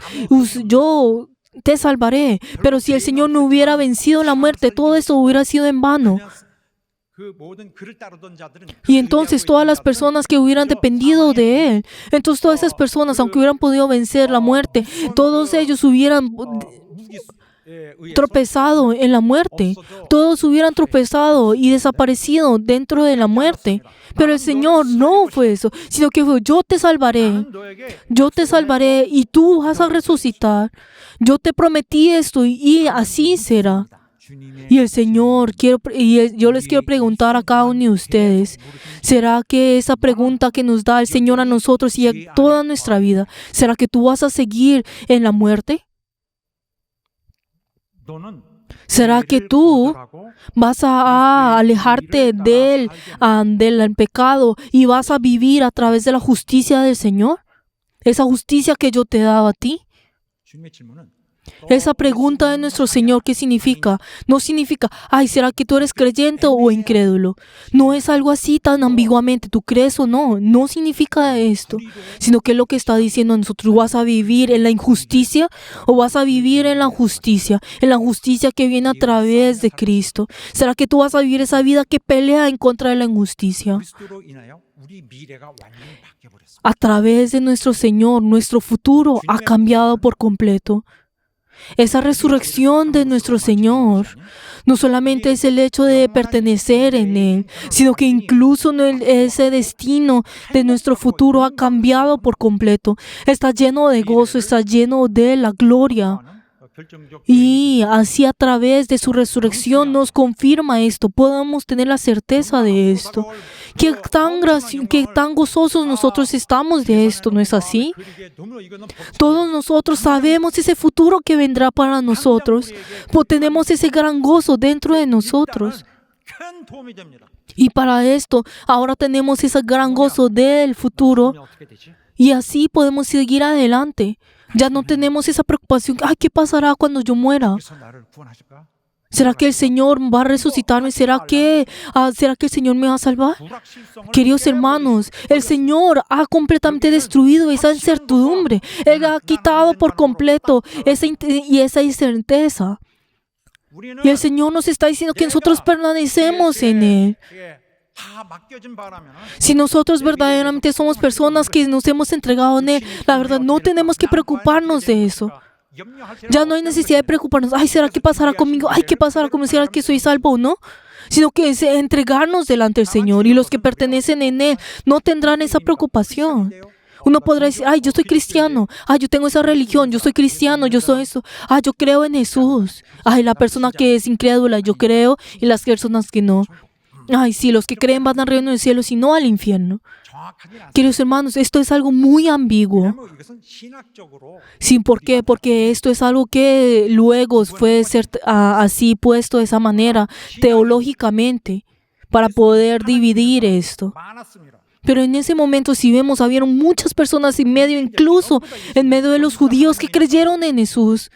Yo te salvaré. Pero si el Señor no hubiera vencido la muerte, todo eso hubiera sido en vano. Y entonces todas las personas que hubieran dependido de Él, entonces todas esas personas, aunque hubieran podido vencer la muerte, todos ellos hubieran tropezado en la muerte. Todos hubieran tropezado y desaparecido dentro de la muerte. Pero el Señor no fue eso, sino que fue: yo te salvaré y tú vas a resucitar. Yo te prometí esto y así será. Y el Señor, yo les quiero preguntar a cada uno de ustedes, ¿será que esa pregunta que nos da el Señor a nosotros y a toda nuestra vida, será que tú vas a seguir en la muerte? ¿Será que tú vas a alejarte del pecado y vas a vivir a través de la justicia del Señor? Esa justicia que yo te he dado a ti. Esa pregunta de nuestro Señor, ¿qué significa? No significa, ¿será que tú eres creyente o incrédulo? No es algo así tan ambiguamente, ¿tú crees o no? No significa esto, sino que es lo que está diciendo a nosotros: ¿vas a vivir en la injusticia o vas a vivir en la justicia que viene a través de Cristo? ¿Será que tú vas a vivir esa vida que pelea en contra de la injusticia? A través de nuestro Señor, nuestro futuro ha cambiado por completo. Esa resurrección de nuestro Señor no solamente es el hecho de pertenecer en Él, sino que incluso ese destino de nuestro futuro ha cambiado por completo. Está lleno de gozo, está lleno de la gloria. Y así a través de su resurrección nos confirma esto. Podemos tener la certeza de esto. Qué tan gozosos nosotros estamos de esto, ¿no es así? Todos nosotros sabemos ese futuro que vendrá para nosotros. Tenemos ese gran gozo dentro de nosotros. Y para esto, ahora tenemos ese gran gozo del futuro. Y así podemos seguir adelante. Ya no tenemos esa preocupación. ¿Qué pasará cuando yo muera? ¿Será que el Señor va a resucitarme? ¿Será que el Señor me va a salvar? Queridos hermanos, el Señor ha completamente destruido esa incertidumbre. Él ha quitado por completo esa incerteza. Y el Señor nos está diciendo que nosotros permanecemos en Él. Si nosotros verdaderamente somos personas que nos hemos entregado en Él, la verdad no tenemos que preocuparnos de eso. Ya no hay necesidad de preocuparnos. ¿Será que pasará conmigo? ¿Qué pasará conmigo? ¿Será que soy salvo o no? Sino que es entregarnos delante del Señor, y los que pertenecen en Él no tendrán esa preocupación. Uno podrá decir: yo soy cristiano, yo tengo esa religión, yo soy cristiano, yo soy eso, yo creo en Jesús. La persona que es incrédula, yo creo, y las personas que no. Sí, los que creen van al reino del cielo, y no al infierno. Queridos hermanos, esto es algo muy ambiguo. Sí, ¿por qué? Porque esto es algo que luego fue así puesto de esa manera teológicamente para poder dividir esto. Pero en ese momento, si vemos, habían muchas personas en medio, incluso en medio de los judíos que creyeron en Jesús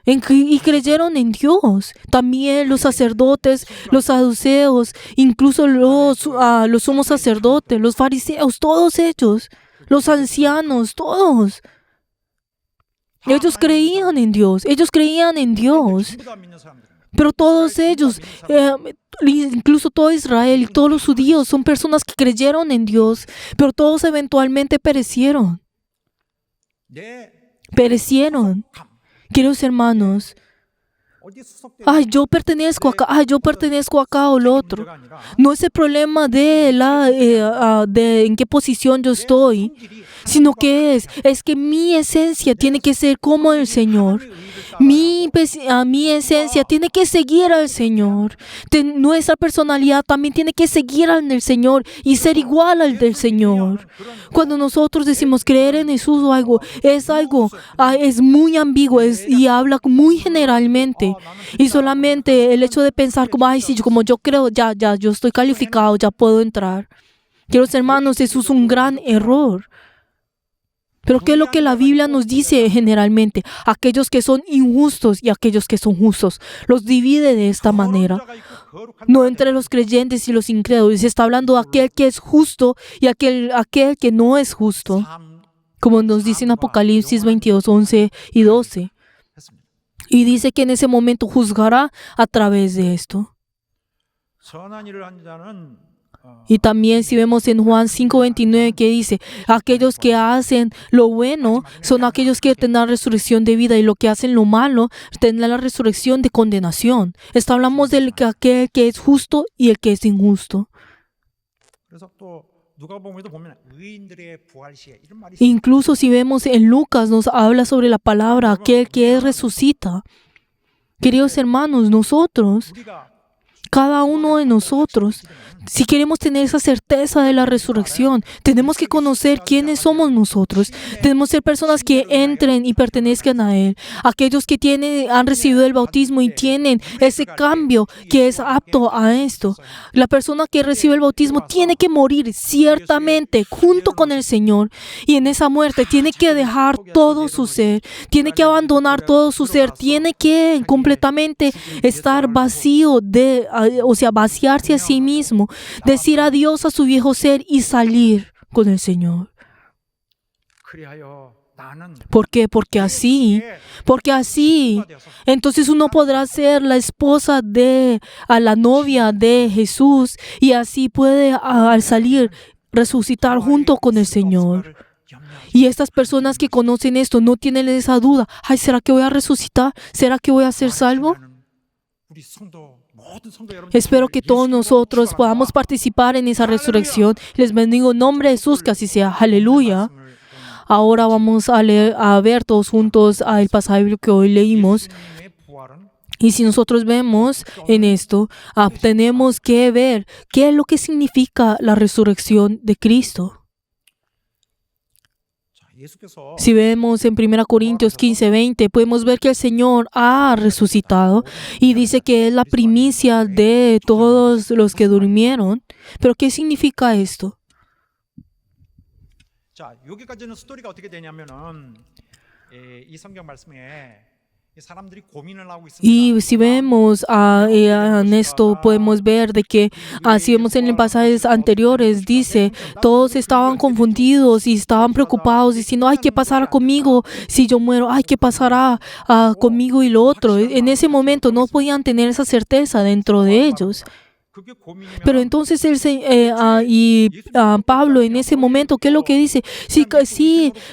y creyeron en Dios. También los sacerdotes, los saduceos, incluso los sumos sacerdotes, los fariseos, todos ellos, los ancianos, todos. Ellos creían en Dios, 전부 다 믿는 사람들. pero todos ellos, incluso todo Israel y todos los judíos son personas que creyeron en Dios, pero todos eventualmente perecieron. 내 Perecieron. Queridos hermanos, 어디 수속되는 yo pertenezco acá, yo pertenezco acá o lo otro. 문제가 아니라 No es el problema de en qué posición yo estoy, sino que es que mi esencia tiene que ser como el Señor. Mi esencia tiene que seguir al Señor. Nuestra personalidad también tiene que seguir al del Señor y ser igual al del Señor. Cuando nosotros decimos creer en Jesús o algo, es muy ambiguo y habla muy generalmente. Y solamente el hecho de pensar como, sí, como yo creo, ya, yo estoy calificado, ya puedo entrar. Queridos hermanos, eso es un gran error. Pero ¿qué es lo que la Biblia nos dice generalmente? Aquellos que son injustos y aquellos que son justos. Los divide de esta manera. 거룩한 자가 있고 거룩한 No 자가 entre los creyentes y los incrédulos. Se está hablando de aquel que es justo y aquel que no es justo. 삶 Como nos dice en Apocalipsis 22, 11 y 12. 했습니다. Y dice que en ese momento juzgará a través de esto. 선한 일을 한 자는 Y también si vemos en Juan 5:29 que dice, aquellos que hacen lo bueno son aquellos que tendrán resurrección de vida y los que hacen lo malo tendrán la resurrección de condenación. Hablamos del que aquel que es justo y el que es injusto. 그래서 또 누가복음에도 보면 의인들의 부활 시에 이런 말이 있어요. Incluso si vemos en Lucas nos habla sobre la palabra aquel que resucita. Queridos hermanos, nosotros, 우리가 cada uno de nosotros, si queremos tener esa certeza de la resurrección, tenemos que conocer quiénes somos nosotros. Tenemos que ser personas que entren y pertenezcan a Él. Aquellos que han recibido el bautismo y tienen ese cambio que es apto a esto. La persona que recibe el bautismo tiene que morir ciertamente junto con el Señor. Y en esa muerte tiene que dejar todo su ser. Tiene que abandonar todo su ser. Tiene que completamente estar vacío vaciarse a sí mismo. Decir adiós a su viejo ser y salir con el Señor. 그리하여 나는 ¿Por qué? Porque así, entonces uno podrá ser la esposa a la novia de Jesús y así puede al salir resucitar junto con el Señor. Y estas personas que conocen esto no tienen esa duda. ¿Será que voy a resucitar? ¿Será que voy a ser salvo? 우리 성도 모든 성도 여러분 Espero que todos nosotros podamos participar en esa resurrección. Les bendigo en nombre de Jesús, que así sea. Aleluya. Ahora vamos a ver todos juntos el pasaje que hoy leímos. 예수님의 부활은 Y si nosotros vemos en esto, tenemos que ver qué es lo que significa la resurrección de Cristo. 예수께서 Si vemos en 1 Corintios 15:20, podemos ver que el Señor ha resucitado y dice que es la primicia de todos los que durmieron. ¿Pero qué significa esto? 자, 여기까지는 스토리가 어떻게 되냐면은 이 성경 말씀에 이 사람들이 고민을 하고 있습니다. Y si vemos en esto, podemos ver de que, si vemos en los pasajes anteriores, dice, todos estaban confundidos y estaban preocupados, diciendo, ¿qué pasará conmigo si yo muero? ¿Qué pasará conmigo y lo otro? En ese momento no podían tener esa certeza dentro de ellos. 그게 고민이면 Pero entonces Pablo en ese momento, ¿qué es lo que dice? Sí,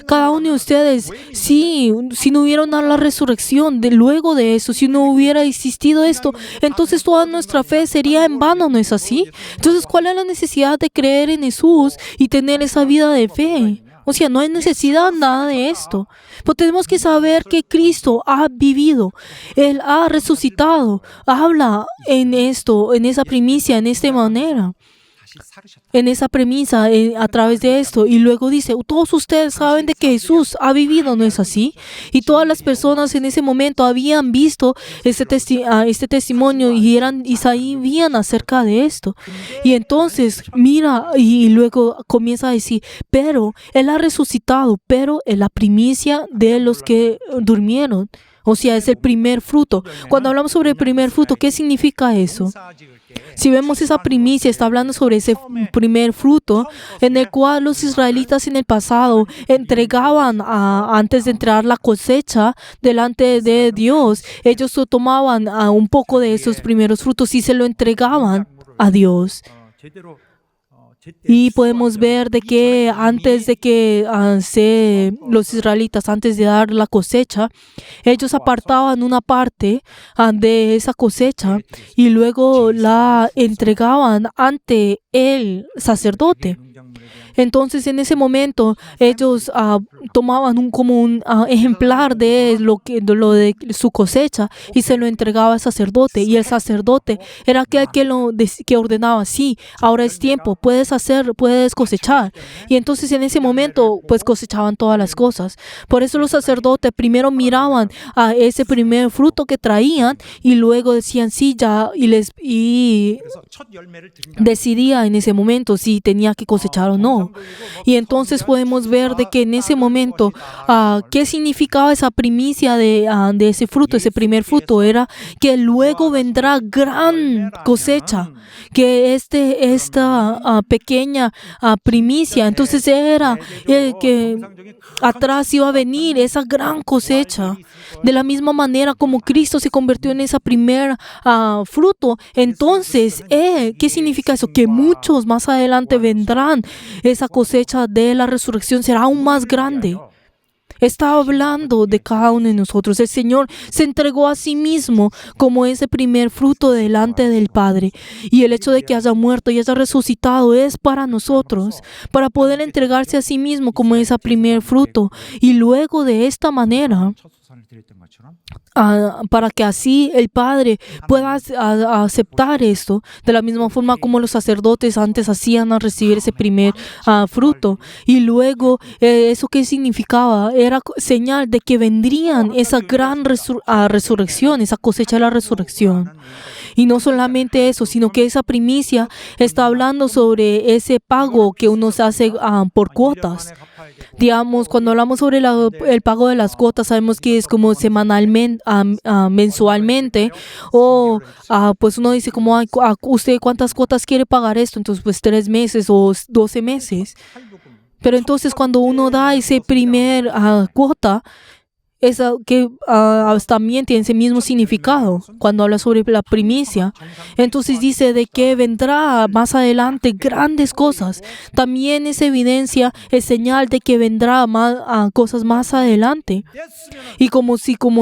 cada uno de ustedes, si no hubiera la resurrección, luego de eso, si no hubiera existido esto, entonces toda nuestra fe sería en vano, ¿no es así? Entonces, ¿cuál es la necesidad de creer en Jesús y tener esa vida de fe? O sea, no hay necesidad nada de esto. Pero tenemos que saber que Cristo ha vivido. Él ha resucitado. Habla en esto, en esa primicia, en esta manera. 다시 살으셨다. en esa premisa a través de esto. Y luego dice, todos ustedes saben de que Jesús ha vivido, ¿no es así? Y todas las personas en ese momento habían visto este testimonio y sabían acerca de esto. Y entonces mira y luego comienza a decir, pero Él ha resucitado, pero es la primicia de los que durmieron. O sea, es el primer fruto. Cuando hablamos sobre el primer fruto, ¿qué significa eso? Si vemos esa primicia, está hablando sobre ese primer fruto en el cual los israelitas en el pasado entregaban antes de entregar la cosecha delante de Dios. Ellos tomaban un poco de esos primeros frutos y se lo entregaban a Dios. Y podemos ver de que antes de que los israelitas, antes de dar la cosecha, ellos apartaban una parte de esa cosecha y luego la entregaban ante el sacerdote. Entonces, en ese momento, ellos tomaban un ejemplar de de su cosecha y se lo entregaba al sacerdote. Y el sacerdote era aquel que ordenaba, sí, ahora es tiempo, puedes cosechar. Y entonces, en ese momento, pues cosechaban todas las cosas. Por eso los sacerdotes primero miraban a ese primer fruto que traían y luego decían sí, ya, y 그래서 첫 열매를 드린다. decidía en ese momento si tenía que cosechar o no. Y entonces podemos ver de que en ese momento, ¿qué significaba esa primicia de ese fruto? Ese primer fruto era que luego vendrá gran cosecha, que esta pequeña primicia, entonces era que atrás iba a venir esa gran cosecha. De la misma manera como Cristo se convirtió en esa primer fruto, entonces, ¿qué significa eso? Que muchos más adelante vendrán. Esa cosecha de la resurrección será aún más grande. Está hablando de cada uno de nosotros. El Señor se entregó a sí mismo como ese primer fruto delante del Padre. Y el hecho de que haya muerto y haya resucitado es para nosotros, para poder entregarse a sí mismo como ese primer fruto. Y luego de esta manera, 첫 수산을 드렸던 것처럼 para que así el Padre pueda aceptar esto, de la misma forma como los sacerdotes antes hacían al recibir ese primer fruto. Y luego, ¿eso qué significaba? Era señal de que vendrían esa gran resurrección, esa cosecha de la resurrección. Y no solamente eso, sino que esa primicia está hablando sobre ese pago que uno se hace por cuotas. Digamos, cuando hablamos sobre el pago de las cuotas, sabemos que es como semanalmente, mensualmente, o pues uno dice como, ¿usted cuántas cuotas quiere pagar esto? Entonces, pues 3 meses o 12 meses. Pero entonces, cuando uno da ese primer cuota, esa que también tiene ese mismo significado cuando habla sobre la primicia. Entonces dice de que vendrá más adelante grandes cosas. También es evidencia, es señal de que vendrá cosas más adelante. Y como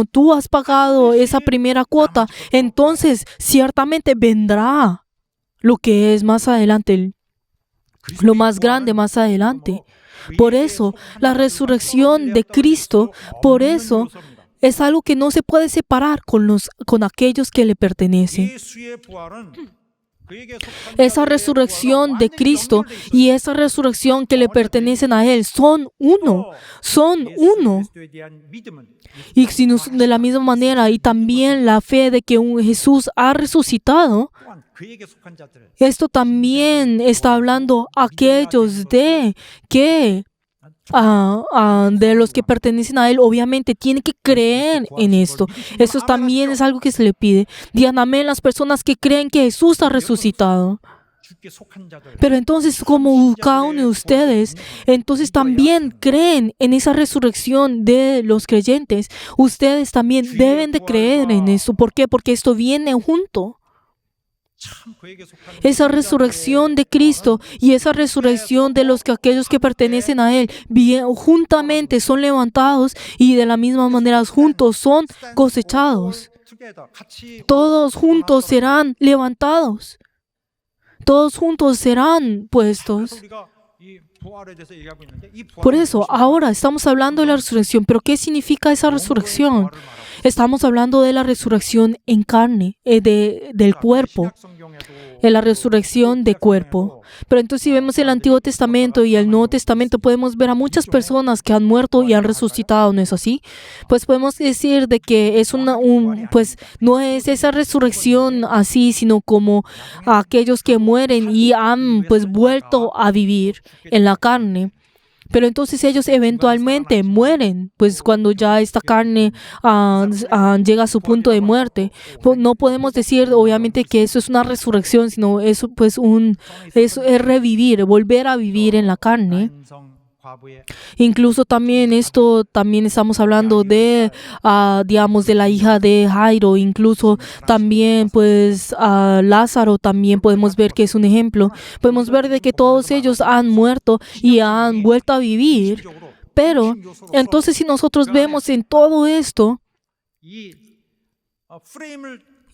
tú has pagado esa primera cuota, entonces ciertamente vendrá lo que es más adelante, lo más grande más adelante. Por eso, la resurrección de Cristo, por eso, es algo que no se puede separar con aquellos que le pertenecen. Esa resurrección de Cristo y esa resurrección que le pertenecen a Él son uno. Son uno. Y de la misma manera, y también la fe de que Jesús ha resucitado, esto también está hablando a aquellos de los que pertenecen a Él. Obviamente tienen que creer en esto. Eso también es algo que se le pide. Digan amén las personas que creen que Jesús ha resucitado. Pero entonces, como cada uno de ustedes, entonces también creen en esa resurrección de los creyentes. Ustedes también deben de creer en esto. ¿Por qué? Porque esto viene junto. Esa resurrección de Cristo y esa resurrección de aquellos que pertenecen a Él, juntamente son levantados y de la misma manera juntos son cosechados. Todos juntos serán levantados. Todos juntos serán puestos. Por eso, ahora estamos hablando de la resurrección. ¿Pero qué significa esa resurrección? Estamos hablando de la resurrección en carne, del cuerpo. en la resurrección de cuerpo. Pero entonces si vemos el Antiguo Testamento y el Nuevo Testamento, podemos ver a muchas personas que han muerto y han resucitado, ¿no es así? Pues podemos decir de que es pues no es esa resurrección así, sino como aquellos que mueren y han pues vuelto a vivir en la carne. Pero entonces ellos eventualmente mueren, pues cuando ya esta carne llega a su punto de muerte. No podemos decir obviamente que eso es una resurrección, sino eso pues eso es revivir, volver a vivir en la carne. Incluso también estamos hablando de, digamos, de la hija de Jairo. Incluso también, pues, Lázaro también podemos ver que es un ejemplo. Podemos ver de que todos ellos han muerto y han vuelto a vivir. Pero, entonces, si nosotros vemos en todo esto,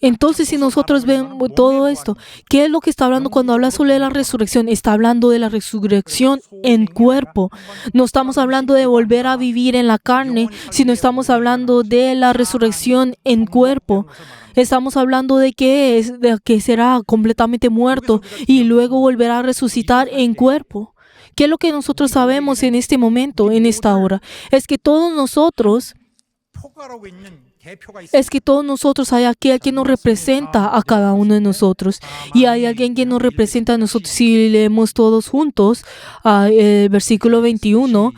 entonces, si nosotros vemos todo esto, ¿qué es lo que está hablando cuando habla sobre la resurrección? Está hablando de la resurrección en cuerpo. No estamos hablando de volver a vivir en la carne, sino estamos hablando de la resurrección en cuerpo. Estamos hablando de que será completamente muerto y luego volverá a resucitar en cuerpo. ¿Qué es lo que nosotros sabemos en este momento, en esta hora? Es que todos nosotros hay aquel que nos representa a cada uno de nosotros y hay alguien que nos representa a nosotros. Si leemos todos juntos el versículo 21,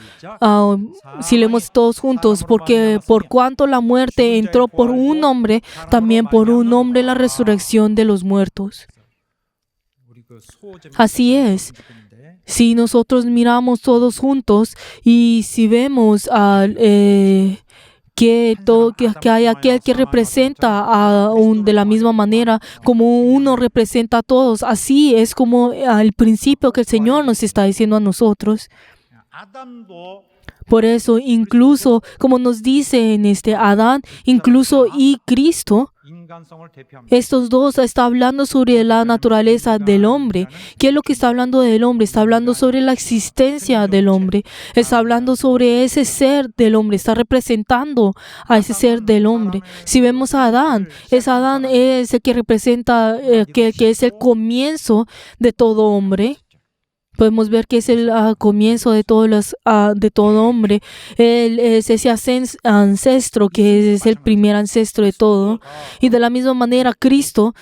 si leemos todos juntos, porque por cuanto la muerte entró por un hombre, también por un hombre la resurrección de los muertos. Así es. Si nosotros miramos todos juntos y si vemos que hay aquel que representa de la misma manera como uno representa a todos. Así es como al principio que el Señor nos está diciendo a nosotros. Por eso, incluso, como nos dice en Adán, incluso y Cristo, estos dos está hablando sobre la naturaleza del hombre. ¿Qué es lo que está hablando del hombre? Está hablando sobre la existencia del hombre. Está hablando sobre ese ser del hombre. Está representando a ese ser del hombre. Si vemos a Adán es el que representa, que es el comienzo de todo hombre. Podemos ver que es el comienzo de todo hombre. Él es ese ancestro que es el primer ancestro de todo. Y de la misma manera, Cristo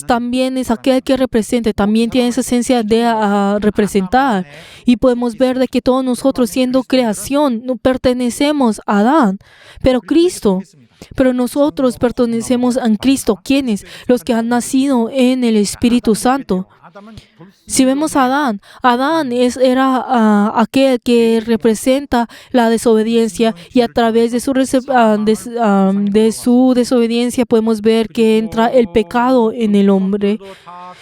también es aquel que representa, también tiene esa esencia de representar. Y podemos ver de que todos nosotros, siendo creación, no pertenecemos a Adán, pero nosotros pertenecemos a Cristo. ¿Quiénes? Los que han nacido en el Espíritu Santo. Si vemos a Adán era aquel que representa la desobediencia y a través de su desobediencia podemos ver que entra el pecado en el hombre.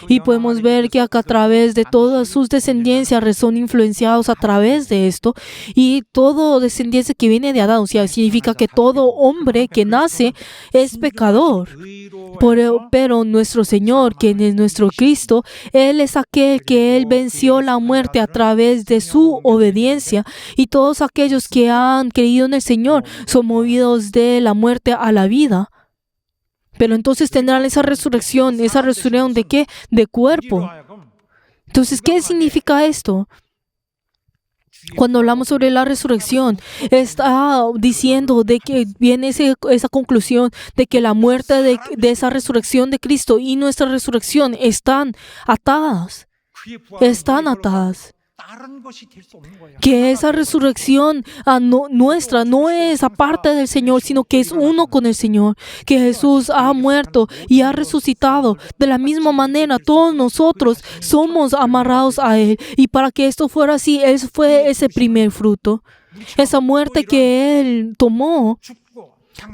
Y podemos ver que acá a través de todas sus descendencias son influenciados a través de esto. Y todo descendencia que viene de Adán, o sea, significa que todo hombre que nace es pecador. Pero nuestro Señor, quien es nuestro Cristo, Él es aquel que Él venció la muerte a través de su obediencia. Y todos aquellos que han creído en el Señor son movidos de la muerte a la vida. Pero entonces tendrán esa resurrección ¿de qué? De cuerpo. Entonces, ¿qué significa esto? Cuando hablamos sobre la resurrección, está diciendo de que viene esa conclusión de que la muerte de esa resurrección de Cristo y nuestra resurrección están atadas. Que esa resurrección nuestra no es aparte del Señor, sino que es uno con el Señor. Que Jesús ha muerto y ha resucitado. De la misma manera, todos nosotros somos amarrados a Él. Y para que esto fuera así, Él fue ese primer fruto. Esa muerte que Él tomó.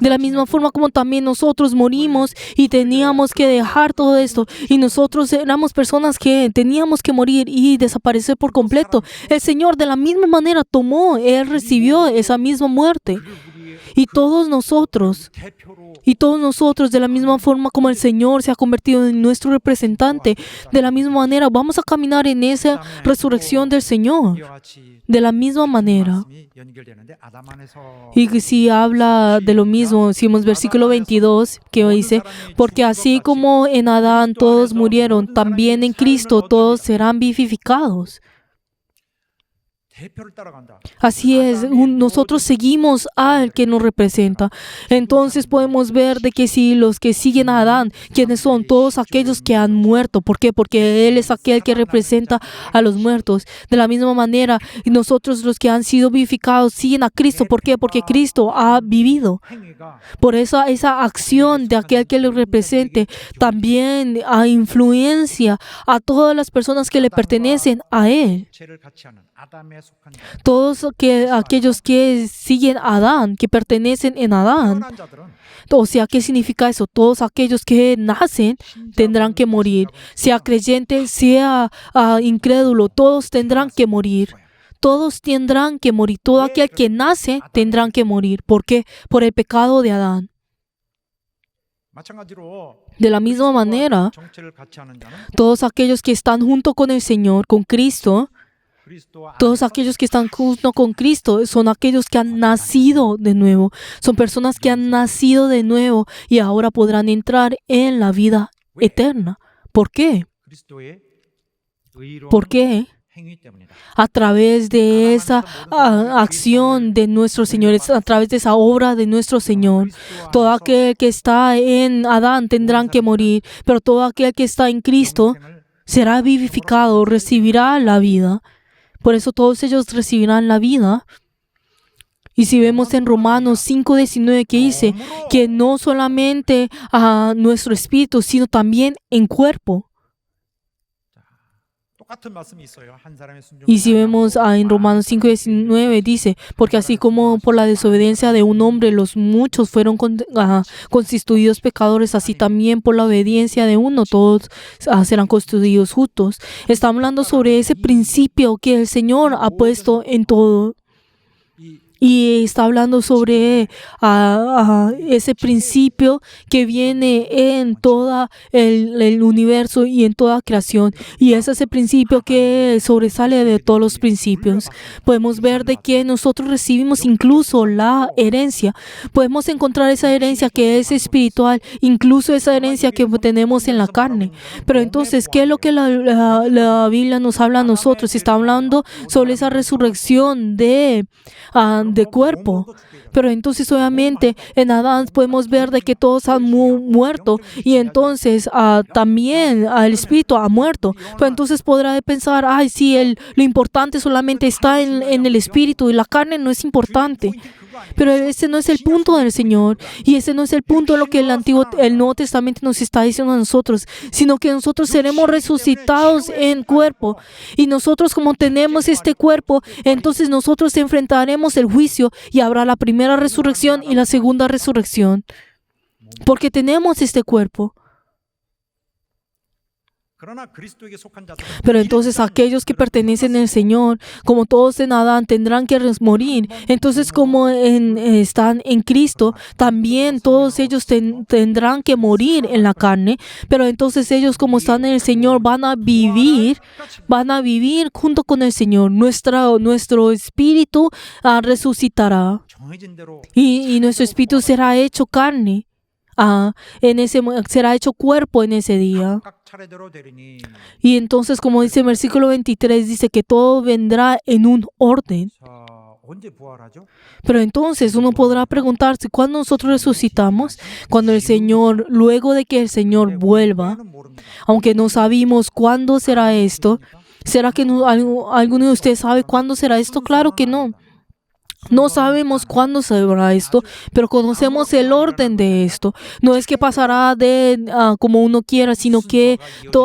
De la misma forma como también nosotros morimos y teníamos que dejar todo esto. Y nosotros éramos personas que teníamos que morir y desaparecer por completo. El Señor de la misma manera Él recibió esa misma muerte. Y todos nosotros de la misma forma como el Señor se ha convertido en nuestro representante, de la misma manera vamos a caminar en esa resurrección del Señor. De la misma manera, 말씀이 연결되는데 아담 안에서 y que si habla de lo mismo, si vemos versículo 22 que dice, porque así como en Adán todos murieron, también en Cristo todos serán vivificados. 대표를 따라간다. Así es, nosotros seguimos al que nos representa. Entonces podemos ver de que si los que siguen a Adán, ¿quiénes son? Todos aquellos que han muerto. ¿Por qué? Porque Él es aquel que representa a los muertos. De la misma manera, nosotros los que han sido vivificados siguen a Cristo. ¿Por qué? Porque Cristo ha vivido. 행위가 Por eso esa acción de aquel que lo represente también influencia a todas las personas que le pertenecen a Él. 죄를 같이 하는 아담에 속한 자. Todos aquellos que siguen a Adán, que pertenecen en Adán. 태어난 자들은 O sea, ¿qué significa eso? Todos aquellos que nacen tendrán que morir. Sea creyente, sea incrédulo, todos tendrán que morir. Todos tendrán que morir. Todo aquel que nace tendrán que morir. ¿Por qué? Por el pecado de Adán. 마찬가지로 De la misma manera, 정체를 같이 하는 자는 todos aquellos que están junto con el Señor, con Cristo, 그리스도와 todos aquellos que están junto con Cristo son aquellos que han nacido de nuevo. Son personas que han nacido de nuevo y ahora podrán entrar en la vida eterna. ¿Por qué? 그리스도의 의로운 ¿Por qué? 행위 때문이다. A través de esa acción de nuestro Señor, a través de esa obra de nuestro Señor. Todo aquel que está en Adán tendrán que morir, pero todo aquel que está en Cristo 영생을 será vivificado, recibirá la vida. Por eso todos ellos recibirán la vida. Y si vemos en Romanos 5:19 que dice que no solamente a nuestro espíritu, sino también en cuerpo. 똑같은 말씀이 있어요. 한 사람의 순종이 Y si vemos en Romanos 5:19 dice, porque así como por la desobediencia de un hombre los muchos fueron constituidos pecadores, así también por la obediencia de uno todos serán constituidos justos. Está hablando sobre ese principio que el Señor ha puesto en todo. Y está hablando sobre ese principio que viene en todo el universo y en toda creación. Y es ese principio que sobresale de todos los principios. Podemos ver de que nosotros recibimos incluso la herencia. Podemos encontrar esa herencia que es espiritual, incluso esa herencia que tenemos en la carne. Pero entonces, ¿qué es lo que la Biblia nos habla a nosotros? Está hablando sobre esa resurrección de cuerpo. Pero entonces obviamente en Adán podemos ver de que todos han muerto y entonces también el espíritu ha muerto. Pero entonces podrá pensar, ay, sí, lo importante solamente está en el espíritu y la carne no es importante. Pero ese no es el punto del Señor y ese no es el punto de lo que el Nuevo Testamento nos está diciendo a nosotros, sino que nosotros seremos resucitados en cuerpo y nosotros como tenemos este cuerpo, entonces nosotros enfrentaremos el juicio y habrá la primera resurrección y la segunda resurrección porque tenemos este cuerpo. 그러나 그리스도에게 속한 자들은 Pero entonces aquellos que pertenecen al Señor, como todos en Adán, tendrán que morir. Entonces como están en Cristo, también todos ellos tendrán que morir en la carne. Pero entonces ellos como están en el Señor van a vivir junto con el Señor. Nuestro espíritu resucitará 정해진 대로 y nuestro espíritu será hecho carne. Será hecho cuerpo en ese día. 각 차례대로 되리니 Y entonces, como dice el versículo 23, dice que todo vendrá en un orden. 자, 언제 부활하죠? Pero entonces uno podrá preguntarse, ¿cuándo nosotros resucitamos? Cuando el Señor, luego de que el Señor vuelva, 그는 모릅니다. aunque no sabemos cuándo será esto. ¿Será que alguno de ustedes sabe cuándo será esto? Claro que no. No sabemos cuándo será esto, pero conocemos el orden de esto. No es que pasará como uno quiera, sino que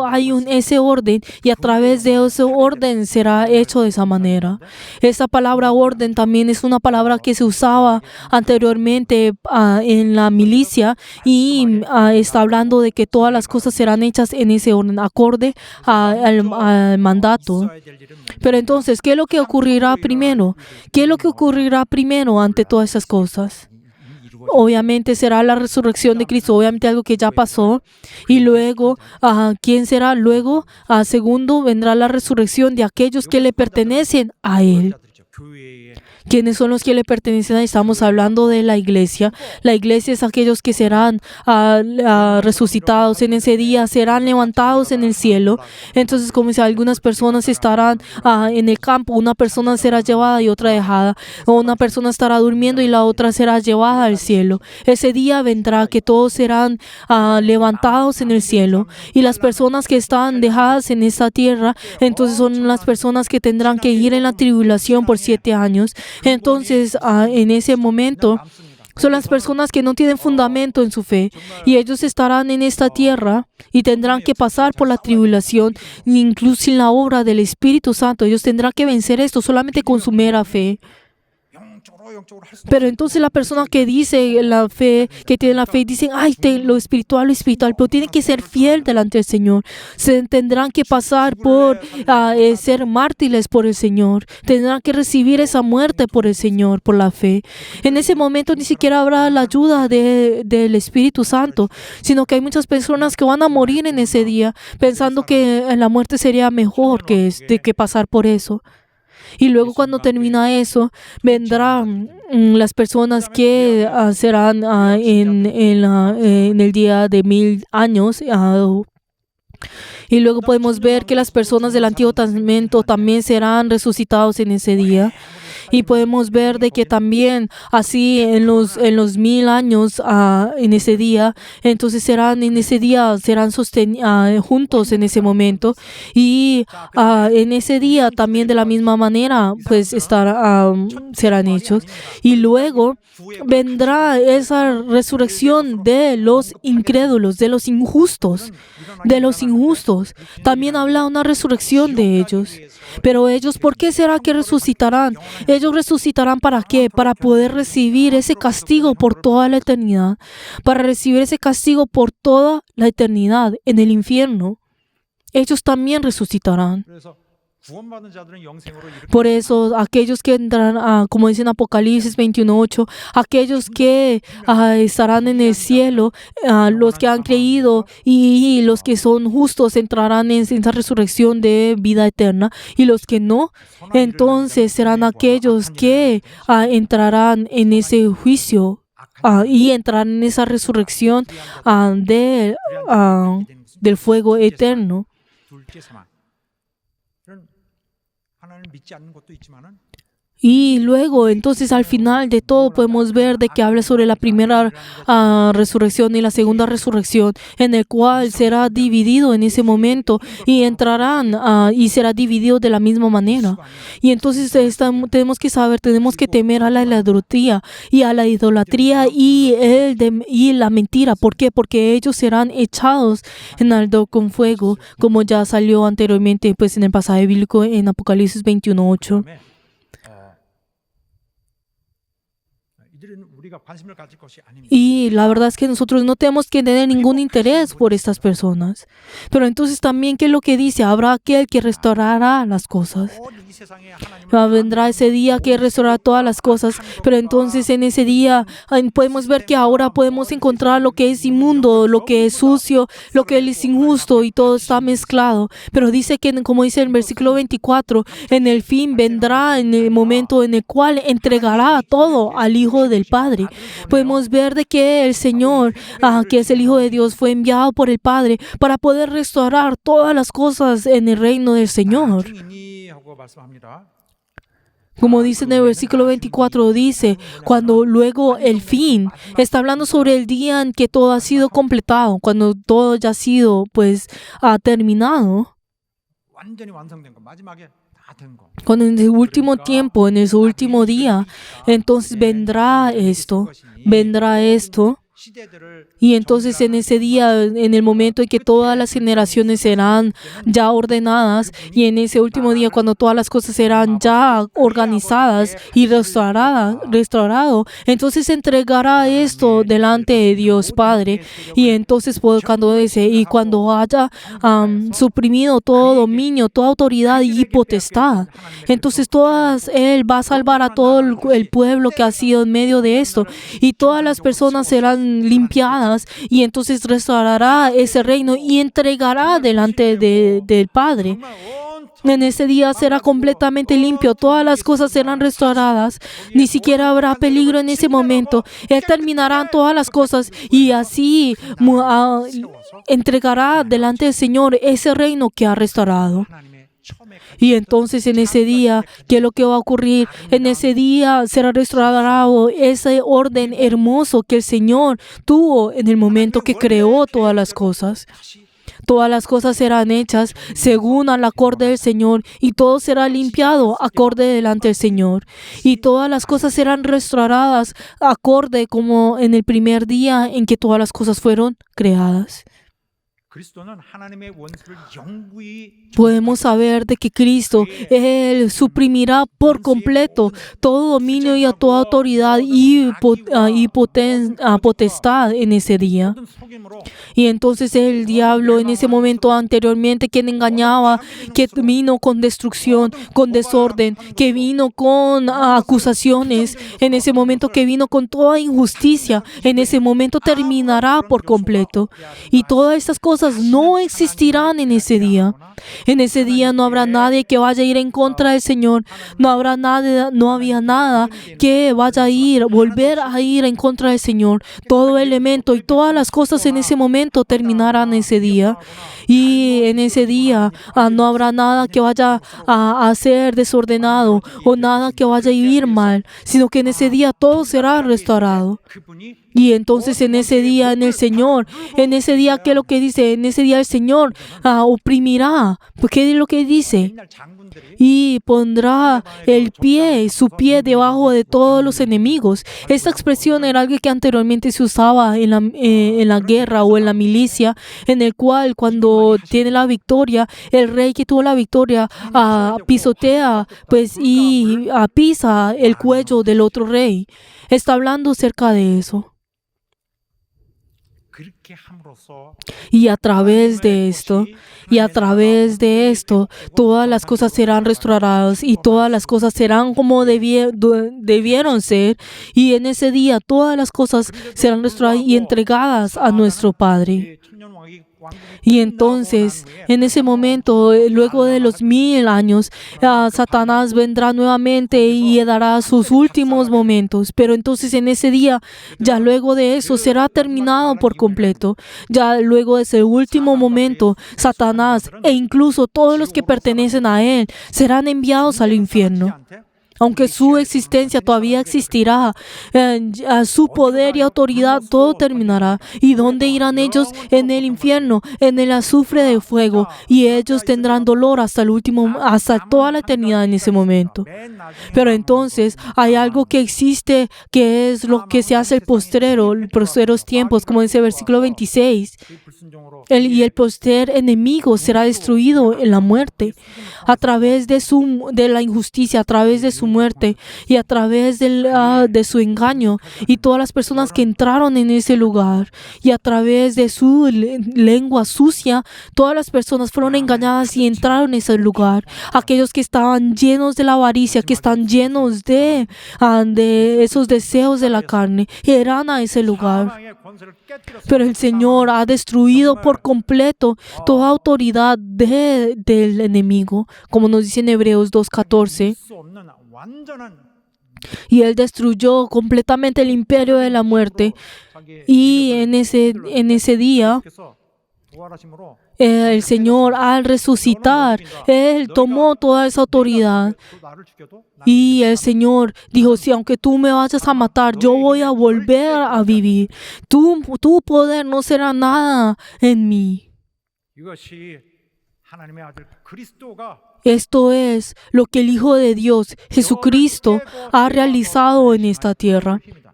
hay ese orden y a través de ese orden será hecho de esa manera. Esa palabra orden también es una palabra que se usaba anteriormente en la milicia y está hablando de que todas las cosas serán hechas en ese orden, acorde al mandato. 있어야 될 일은 Pero entonces, ¿qué es lo que ocurrirá primero? ¿Qué es lo que ocurrirá primero ante todas esas cosas? Obviamente será la resurrección de Cristo, obviamente algo que ya pasó. Y luego, ¿quién será? Luego, segundo, vendrá la resurrección de aquellos que le pertenecen a Él. 자들이죠. 교회에 ¿Quiénes son los que le pertenecen? Estamos hablando de la iglesia. La iglesia es aquellos que serán resucitados en ese día, serán levantados en el cielo. Entonces, como si algunas personas estarán en el campo, una persona será llevada y otra dejada, o una persona estará durmiendo y la otra será llevada al cielo. Ese día vendrá que todos serán levantados en el cielo, y las personas que están dejadas en esta tierra, entonces son las personas que tendrán que ir en la tribulación por 7 años. Entonces, en ese momento, son las personas que no tienen fundamento en su fe, y ellos estarán en esta tierra y tendrán que pasar por la tribulación, incluso sin la obra del Espíritu Santo. Ellos tendrán que vencer esto solamente con su mera fe. 영적으로 할 수 Pero entonces la persona que dice la fe, que tiene la fe, dicen, ay, lo espiritual, pero tiene que ser fiel delante del Señor. Se tendrán que pasar por ser mártires por el Señor. Tendrán que recibir esa muerte por el Señor, por la fe. En ese momento ni siquiera habrá la ayuda del Espíritu Santo, sino que hay muchas personas que van a morir en ese día pensando que la muerte sería mejor que pasar por eso. Y luego cuando termina eso, vendrán las personas que serán en el día de 1000 años. Y luego podemos ver que las personas del Antiguo Testamento también serán resucitados en ese día. Y podemos ver de que también así en los 1000 años en ese día, entonces serán juntos en ese momento. Y en ese día también de la misma manera pues serán hechos. Y luego vendrá esa resurrección de los incrédulos, de los injustos. También habla una resurrección de ellos. Pero ellos, ¿por qué será que resucitarán? Ellos resucitarán ¿para qué? Para poder recibir ese castigo por toda la eternidad. Para recibir ese castigo por toda la eternidad en el infierno. Ellos también resucitarán. 그래서 구원받은 자들은 영생으로 이렇게 Por eso, aquellos que entrarán, como dice en Apocalipsis 21:8, aquellos que estarán en el cielo, los que han creído y los que son justos entrarán en esa resurrección de vida eterna, y los que no, entonces serán aquellos que entrarán en ese juicio y entrarán en esa resurrección del fuego eterno. 둘째 사망. 그런 하나님을 믿지 않는 것도 있지만은 Y luego, entonces, al final de todo, podemos ver de que habla sobre la primera resurrección y la segunda resurrección, en el cual será dividido en ese momento y entrarán y será dividido de la misma manera. Y entonces tenemos que saber, tenemos que temer a la idolatría y la mentira. ¿Por qué? Porque ellos serán echados en aldo con fuego, como ya salió anteriormente pues, en el pasaje bíblico en Apocalipsis 21:8. 이들은 우리가 관심을 가질 것이 아닙니다. Y la verdad es que nosotros no tenemos que tener ningún interés por estas personas. Pero entonces también, ¿qué es lo que dice? Habrá aquel que restaurará las cosas. 이 세상에 하나님을 Vendrá ese día que restaurará todas las cosas. Pero entonces en ese día podemos ver que ahora podemos encontrar lo que es inmundo, lo que es sucio, lo que es injusto, y todo está mezclado. Pero dice que, como dice en el versículo 24, en el fin vendrá en el momento en el cual entregará todo al Hijo del Padre. Podemos ver de que el Señor, que es el Hijo de Dios, fue enviado por el Padre para poder restaurar todas las cosas en el reino del Señor. 증인이 하고 말씀합니다. Como dice en el versículo 24, dice, cuando luego el fin, está hablando sobre el día en que todo ha sido completado, cuando todo ya ha sido terminado. 완전히 완성된 거, 마지막에 다 된 거. Cuando en el último tiempo, en ese último día, entonces vendrá esto. 시대들을 Y entonces en ese día, en el momento en que todas las generaciones serán ya ordenadas, y en ese último día cuando todas las cosas serán ya organizadas y restaurado, entonces entregará esto delante de Dios Padre. Y entonces cuando haya suprimido todo dominio, toda autoridad y potestad, entonces Él va a salvar a todo el pueblo que ha sido en medio de esto, y todas las personas serán limpiadas. Y entonces restaurará ese reino y entregará delante del Padre. 정말 온 En ese día será completamente limpio, todas las cosas serán restauradas, ni siquiera habrá peligro en ese momento. Él terminará todas las cosas y así entregará delante del Señor ese reino que ha restaurado. 하나님의 처음에 Y entonces en ese día, ¿qué es lo que va a ocurrir? En ese día será restaurado ese orden hermoso que el Señor tuvo en el momento que creó todas las cosas. Todas las cosas serán hechas según al acorde del Señor y todo será limpiado acorde delante del Señor. Y todas las cosas serán restauradas acorde como en el primer día en que todas las cosas fueron creadas. 그리스도는 하나님의 원수를 영구히 Podemos saber de que Cristo, Él suprimirá por completo todo dominio y a toda autoridad y potestad en ese día. 모든 속임으로 Y entonces el diablo en ese momento anteriormente, quien engañaba, que vino con destrucción, con desorden, que vino con acusaciones, en ese momento que vino con toda injusticia, en ese momento terminará por completo. Y todas estas cosas no existirán en ese día. En ese día no habrá nadie que vaya a ir en contra del Señor. No había nada que vaya a volver a ir en contra del Señor. Todo elemento y todas las cosas en ese momento terminarán ese día. Y en ese día no habrá nada que vaya a ser desordenado o nada que vaya a ir mal, sino que en ese día todo será restaurado. 그분이 Y entonces en ese día, en ese día, ¿qué es lo que dice? En ese día el Señor oprimirá. ¿Qué es lo que dice? 옛날 장군들이 Y pondrá su pie debajo de todos los enemigos. Esta expresión era algo que anteriormente se usaba en la guerra o en la milicia, en el cual cuando tiene la victoria, el rey que tuvo la victoria pisotea y pisa el cuello del otro rey. Está hablando acerca de eso. 그렇게 함으로써 Y a través de esto, todas las cosas serán restauradas y todas las cosas serán como debieron ser. Y en ese día todas las cosas serán restauradas y entregadas a nuestro Padre. 이 천년왕이 왕국이 Y entonces, en ese momento, luego de los 1000 años, Satanás vendrá nuevamente y dará sus últimos momentos. Pero entonces en ese día, ya luego de eso, será terminado por completo. Ya luego de ese último momento, Satanás e incluso todos los que pertenecen a él serán enviados al infierno. 한테 Aunque su existencia todavía existirá, a su poder y autoridad todo terminará. ¿Y dónde irán ellos? En el infierno, en el azufre de fuego. Y ellos tendrán dolor hasta toda la eternidad en ese momento. 맨 나중에 Pero entonces hay algo que existe, que es lo que se hace los postreros tiempos, como dice el versículo 26. 그 불순종으로 Y el postrer enemigo será destruido en la muerte, a través de la injusticia, a través de su muerte y a través de su engaño. Y todas las personas que entraron en ese lugar y a través de su lengua sucia, todas las personas fueron engañadas y entraron en ese lugar. Aquellos que estaban llenos de la avaricia, que están llenos de esos deseos de la carne, irán a ese lugar. 사망의 권세를 깨뜨렸습니다. Pero el Señor ha destruido por completo toda autoridad del enemigo, como nos dice en Hebreos 2:14. 수 없는 완전한 Y Él destruyó completamente el imperio de la muerte. 자기의 Y en ese día, 그래서 부활하심으로 el Señor al resucitar, Él tomó toda esa autoridad. 나를 죽여도 Y el Señor dijo, si aunque tú me vayas a matar, yo voy a volver a vivir. Tu poder no será nada en mí. 이것이 하나님의 아들 그리스도가 Esto es lo que el Hijo de Dios, Jesucristo, ha realizado en esta tierra. 힘이다.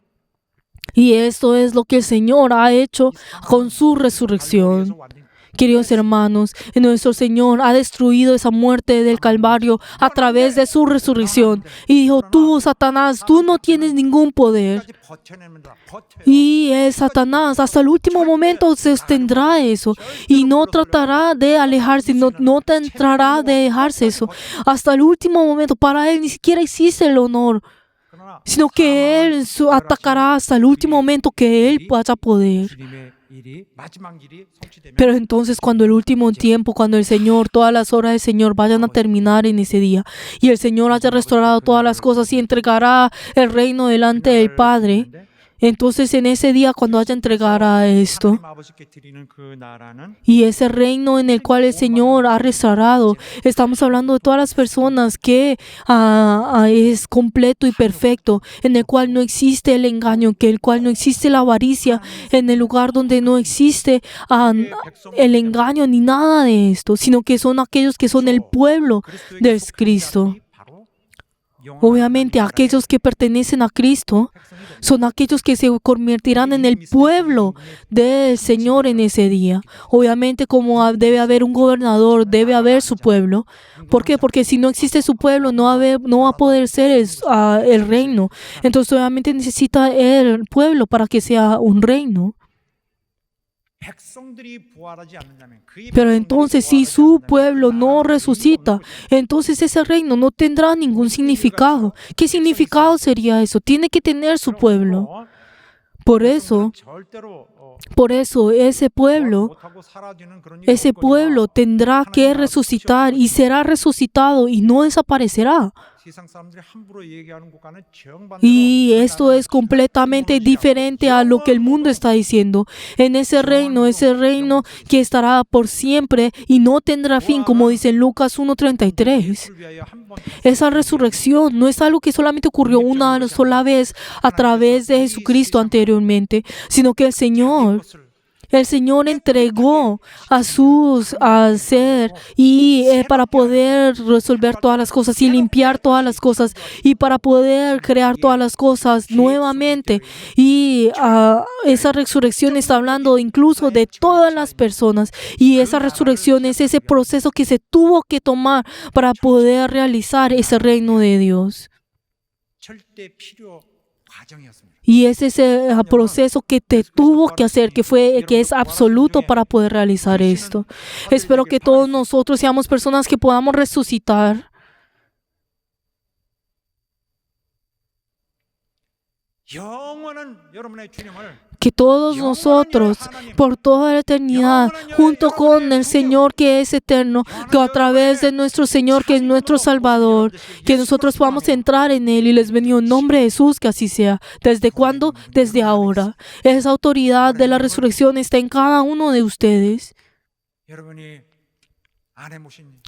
Y esto es lo que el Señor ha hecho con su resurrección. Queridos hermanos, nuestro Señor ha destruido esa muerte del Calvario a través de su resurrección. Y dijo, tú, Satanás, tú no tienes ningún poder. 버텨냅니다. 버텨요. Y Satanás hasta el último momento sostendrá eso y no tratará de alejarse, no tratará de dejarse eso. Hasta el último momento, para él ni siquiera existe el honor. 그러나 sino que Él atacará hasta el último momento que Él vaya a poder. 주님의 일이 마지막 일이 성취되면 Pero entonces cuando el último tiempo, cuando el Señor, todas las obras del Señor vayan a terminar en ese día y el Señor haya restaurado todas las cosas y entregará el reino delante del Padre, entonces en ese día cuando haya entregara esto 하나님 아버지께 드리는 그 나라는 y ese reino en el cual el Señor ha restaurado, estamos hablando de todas las personas que es completo y perfecto, en el cual no existe el engaño, que el cual no existe la avaricia, en el lugar donde no existe el engaño ni nada de esto, sino que son aquellos que son el pueblo de Cristo. 바로 영원한 Obviamente aquellos que pertenecen a Cristo son aquellos que se convertirán en el pueblo del Señor en ese día. Obviamente como debe haber un gobernador, debe haber su pueblo. ¿Por qué? Porque si no existe su pueblo, no va a poder ser el reino. Entonces obviamente necesita el pueblo para que sea un reino. 백성들이 부활하지 않는다면 그의 Pero 백성들이 entonces si 부활하지 su 않는다면 pueblo 그 no 나라는 resucita, 의미가 없는 것이다. entonces ese reino no tendrá ningún significado. ¿Qué significado sería eso? Tiene que tener su pueblo. Por eso, 절대로 ese pueblo 못하고 사라지는 그런 일이 Ese 없거든요. pueblo tendrá que resucitar y será resucitado y no desaparecerá. 세상 사람들이 함부로 얘기하는 것과는 정반대로 Y 그 esto 나라는 es completamente 기독교의 diferente a lo que el mundo está diciendo. En ese reino que estará por siempre y no tendrá fin, como dice en Lucas 1:33. 예수를 위하여 한 번 Esa resurrección no es algo que solamente ocurrió una sola vez a través de Jesucristo anteriormente, sino que el Señor entregó a ser y para poder resolver todas las cosas y limpiar todas las cosas y para poder crear todas las cosas nuevamente. Y esa resurrección está hablando incluso de todas las personas. Y esa resurrección es ese proceso que se tuvo que tomar para poder realizar ese reino de Dios. 절대 필요 과정이었습니다. Y es ese proceso que te tuvo que hacer, que es absoluto para poder realizar esto. Espero que todos nosotros seamos personas que podamos resucitar. 영원한 여러분의 주님을 Que todos nosotros, por toda la eternidad, junto con el Señor que es eterno, que a través de nuestro Señor que es nuestro Salvador, que nosotros podamos entrar en Él y les bendigo en nombre de Jesús, que así sea. ¿Desde cuándo? Desde ahora. Esa autoridad de la resurrección está en cada uno de ustedes. 여러분이 안에 모신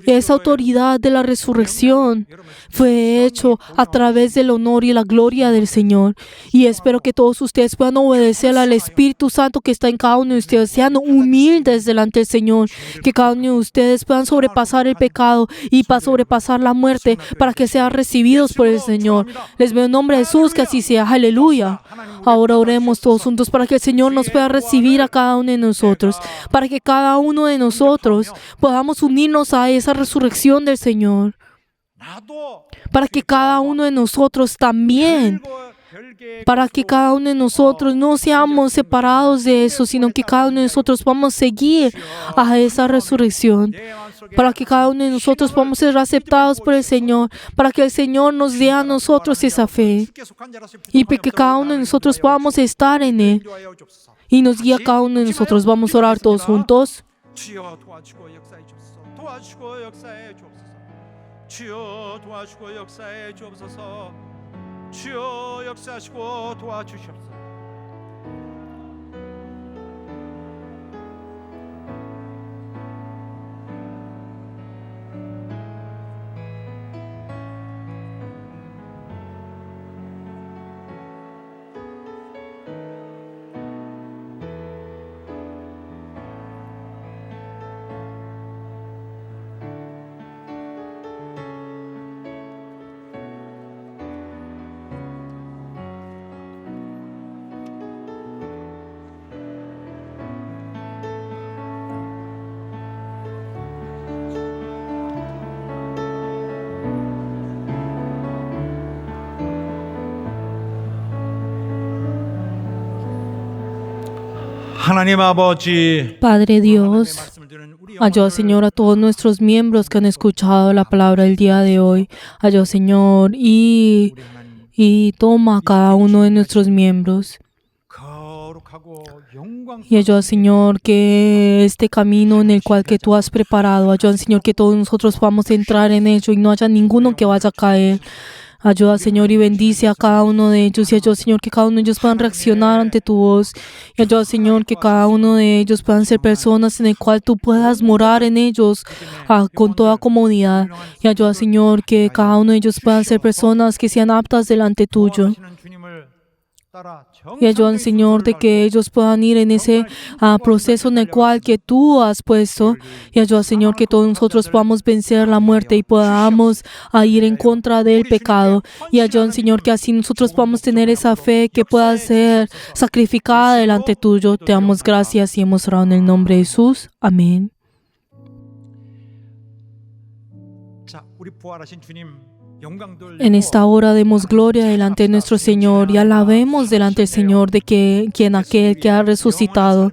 Esa autoridad de la resurrección fue hecho a través del honor y la gloria del Señor. Y espero que todos ustedes puedan obedecer al Espíritu Santo que está en cada uno de ustedes. Sean humildes delante del Señor. Que cada uno de ustedes puedan sobrepasar el pecado y para sobrepasar la muerte para que sean recibidos por el Señor. Les veo en nombre de Jesús, que así sea. Aleluya. Ahora oremos todos juntos para que el Señor nos pueda recibir a cada uno de nosotros. Para que cada uno de nosotros podamos unirnos a esa resurrección del Señor, para que cada uno de nosotros también, para que cada uno de nosotros no seamos separados de eso, sino que cada uno de nosotros vamos a seguir a esa resurrección, para que cada uno de nosotros podamos ser aceptados por el Señor, para que el Señor nos dé a nosotros esa fe y para que cada uno de nosotros podamos estar en Él y nos guíe a cada uno de nosotros. Vamos a orar todos juntos. 주여 도와주고 역사해 주옵소서. 도와주고 역사해 주옵소서. 주여 도와주고 역사해 주옵소서. 주여 역사하시고 도와주시옵소서. 하나님 아버지, Padre Dios, 말씀을 듣는 우리 Ayuda, Señor, a todos nuestros miembros que han escuchado la palabra del día de hoy. Ayuda, Señor, y toma a cada uno de nuestros miembros. Y ayuda, Señor, que este camino en el cual que tú has preparado, ayuda, Señor, que todos nosotros podamos entrar en ello y no haya ninguno que vaya a caer. Ayuda, Señor, y bendice a cada uno de ellos. Y ayuda, Señor, que cada uno de ellos puedan reaccionar ante tu voz. Y ayuda, Señor, que cada uno de ellos puedan ser personas en el cual tú puedas morar en ellos con toda comodidad. Y ayuda, Señor, que cada uno de ellos puedan ser personas que sean aptas delante tuyo. Y ayudan, Señor, de que ellos puedan ir en ese proceso en el cual que tú has puesto. Y ayuda, Señor, que todos nosotros podamos vencer la muerte y podamos ir en contra del pecado. Y ayudan, Señor, que así nosotros podamos tener esa fe que pueda ser sacrificada delante tuyo. Te damos gracias y hemos orado en el nombre de Jesús. Amén. En esta hora demos gloria delante de nuestro Señor y alabemos delante del Señor de quien aquel que ha resucitado.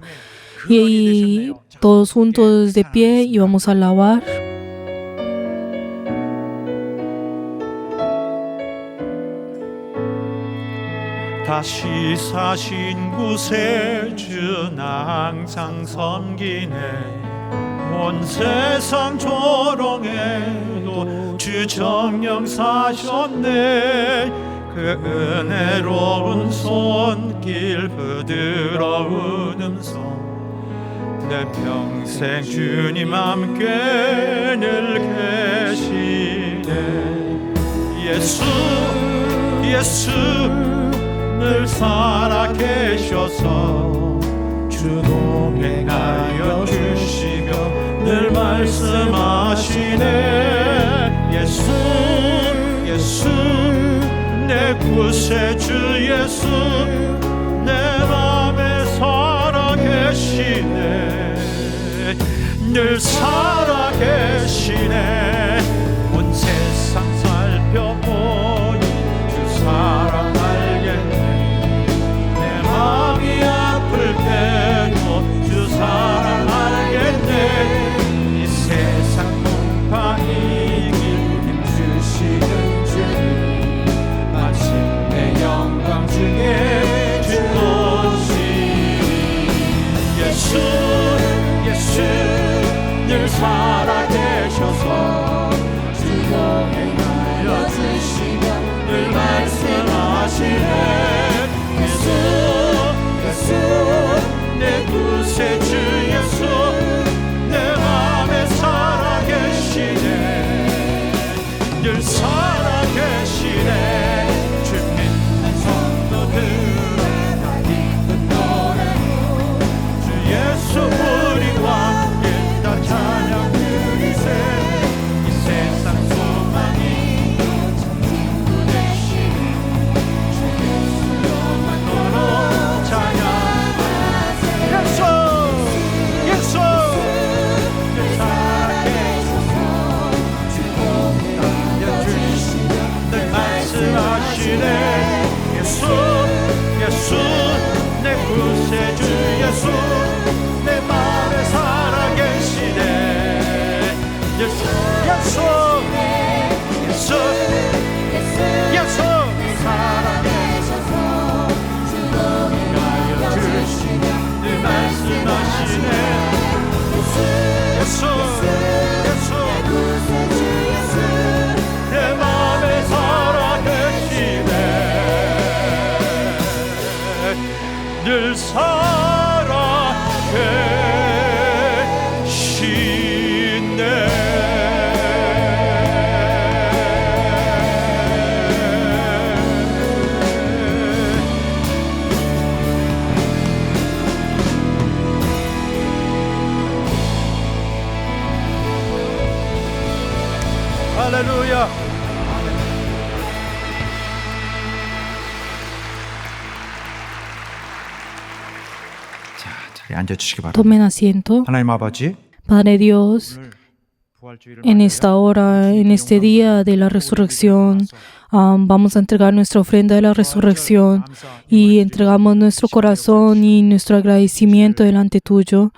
Y todos juntos de pie y vamos a alabar. 다시 사신 곳에 주 나 항상 섬기네 온 세상 조롱에도 주 정령 사셨네 그 은혜로운 손길 부드러운 음성 내 평생 주님 함께 늘 계시네 예수 예수 늘 살아계셔서 주 동행하여 주시며 늘 말씀하시네 예수 예수 내 구세주 예수 내 맘에 살아계시네 늘 살아계시네 온 세상 살펴보니 주 사랑 마음이 아플 때도 주 사랑 알겠네 이 세상 풍파 이길 힘 주시는 주님 마침내 영광 중에 주도시니 예수 예수 늘 살아계셔서 주 동행하여 주시며 늘 말씀하시네 내 구세주 예수 내 맘에 살아계시네 늘 살아계시네 주 믿는 성도들의 다 기쁜 노래로 주 예수 우리와 함께 다 찬양 드리세 이 세상 소망이 친구 되시니 주 예수 영원토록 예수 예수 내 구세주 예수 내 맘에 살아계시네 예수 예수 예수 예수 살아계셔서 주동행하여 주시며 늘 말씀하시네 예수 예수 내 구세주 예수 내 맘에 살아계시네 늘 살아계시네 할렐루야 앉아주시기 바랍니다. Tomen asiento. 하나님 아버지, Padre Dios, en esta hora, en este día de la resurrección, vamos a entregar nuestra ofrenda de la resurrección y entregamos nuestro corazón y nuestro agradecimiento delante tuyo.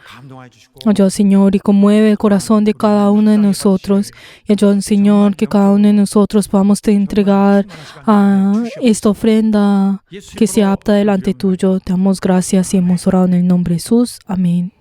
Ayuda, Señor, y conmueve el corazón de cada uno de nosotros. Y ayuda, Señor, que cada uno de nosotros podamos te entregar esta ofrenda que sea apta delante tuyo. Te damos gracias y hemos orado en el nombre de Jesús. Amén.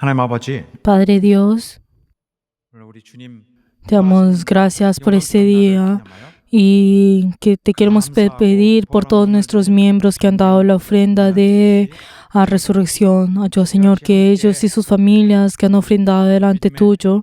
하나님 아버지, Padre Dios, 오늘 우리 주님 te damos gracias por este día y que te queremos pedir por todos nuestros miembros que han dado la ofrenda de resurrección. Ayuda, Señor, que ellos y sus familias que han ofrendado delante tuyo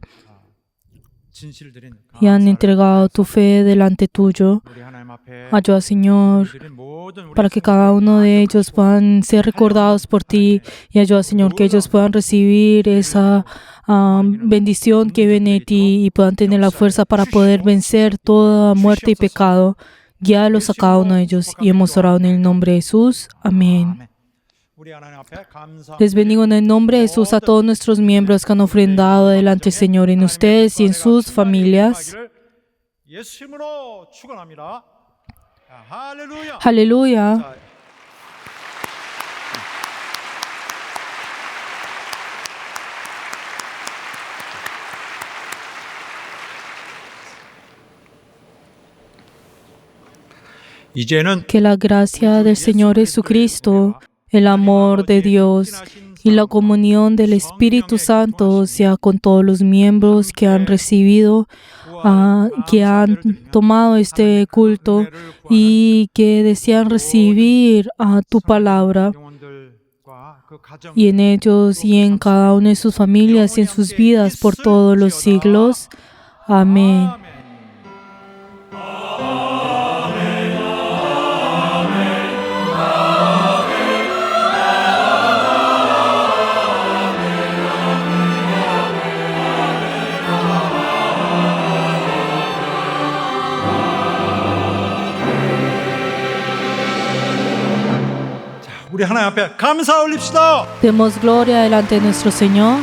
진실을 드린 y han entregado tu fe delante tuyo. 우리 하나님 앞에 Ayuda, Señor, 드린 모든 우리 para que cada uno de ellos puedan ser recordados por ti y ayuda, Señor, que ellos puedan recibir esa bendición que viene de ti y puedan tener la fuerza para poder vencer toda muerte y pecado. Guíalos a cada uno de ellos y hemos orado en el nombre de Jesús. Amén. 우리 하나님 앞에 감사 Les bendigo en el nombre de Jesús a todos nuestros miembros que han ofrendado delante del Señor, en ustedes y en sus familias. 예수 이름으로 축원합니다. 할렐루야. Aleluya. 자, 이제는 Que la gracia del Señor Jesucristo, el amor de Dios y la comunión del Espíritu Santo sea con todos los miembros que han recibido, que han tomado este culto y que desean recibir tu palabra, 영혼들과 그 가정 y en ellos y en cada una de sus familias y en sus vidas por todos los siglos. Amén. 우리 하나님 앞에 감사 올립시다. Demos gloria delante de nuestro Señor.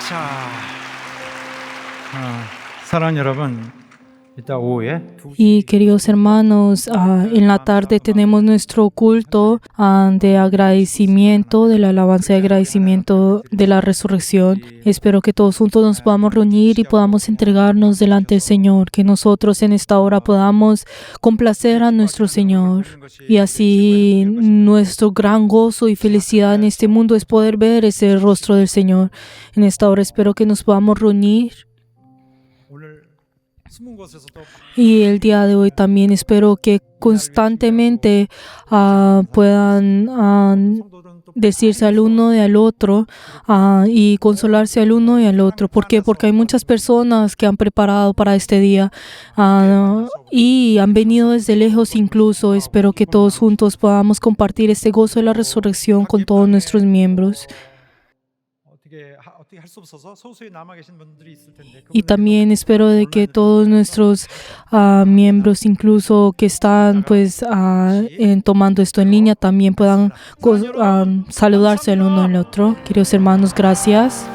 자, 사랑하는 여러분, 이따 오후에 Y queridos hermanos, en la tarde tenemos nuestro culto de agradecimiento, de la alabanza de agradecimiento de la resurrección. Espero que todos juntos nos podamos reunir y podamos entregarnos delante del Señor, que nosotros en esta hora podamos complacer a nuestro Señor. Y así nuestro gran gozo y felicidad en este mundo es poder ver ese rostro del Señor. En esta hora espero que nos podamos reunir. 오늘 숨은 곳에서도 Y el día de hoy también espero que constantemente puedan 성도들은 또 decirse al uno y al otro y consolarse al uno y al otro. ¿Por qué? Porque hay muchas personas que han preparado para este día y han venido desde lejos incluso. Espero que todos juntos podamos compartir este gozo de la resurrección con todos nuestros miembros. 어떻게 할 수 없어서 소수에 남아 계신 분들이 있을 텐데 Y también espero de que todos nuestros miembros, incluso que están pues tomando esto en línea, también puedan saludarse el uno al otro. Queridos hermanos, gracias.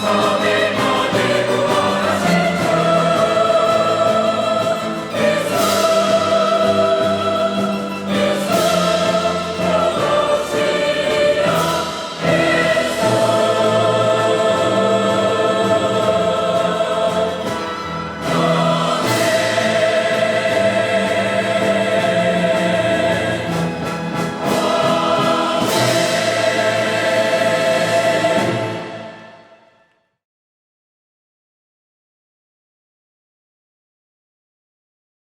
주소서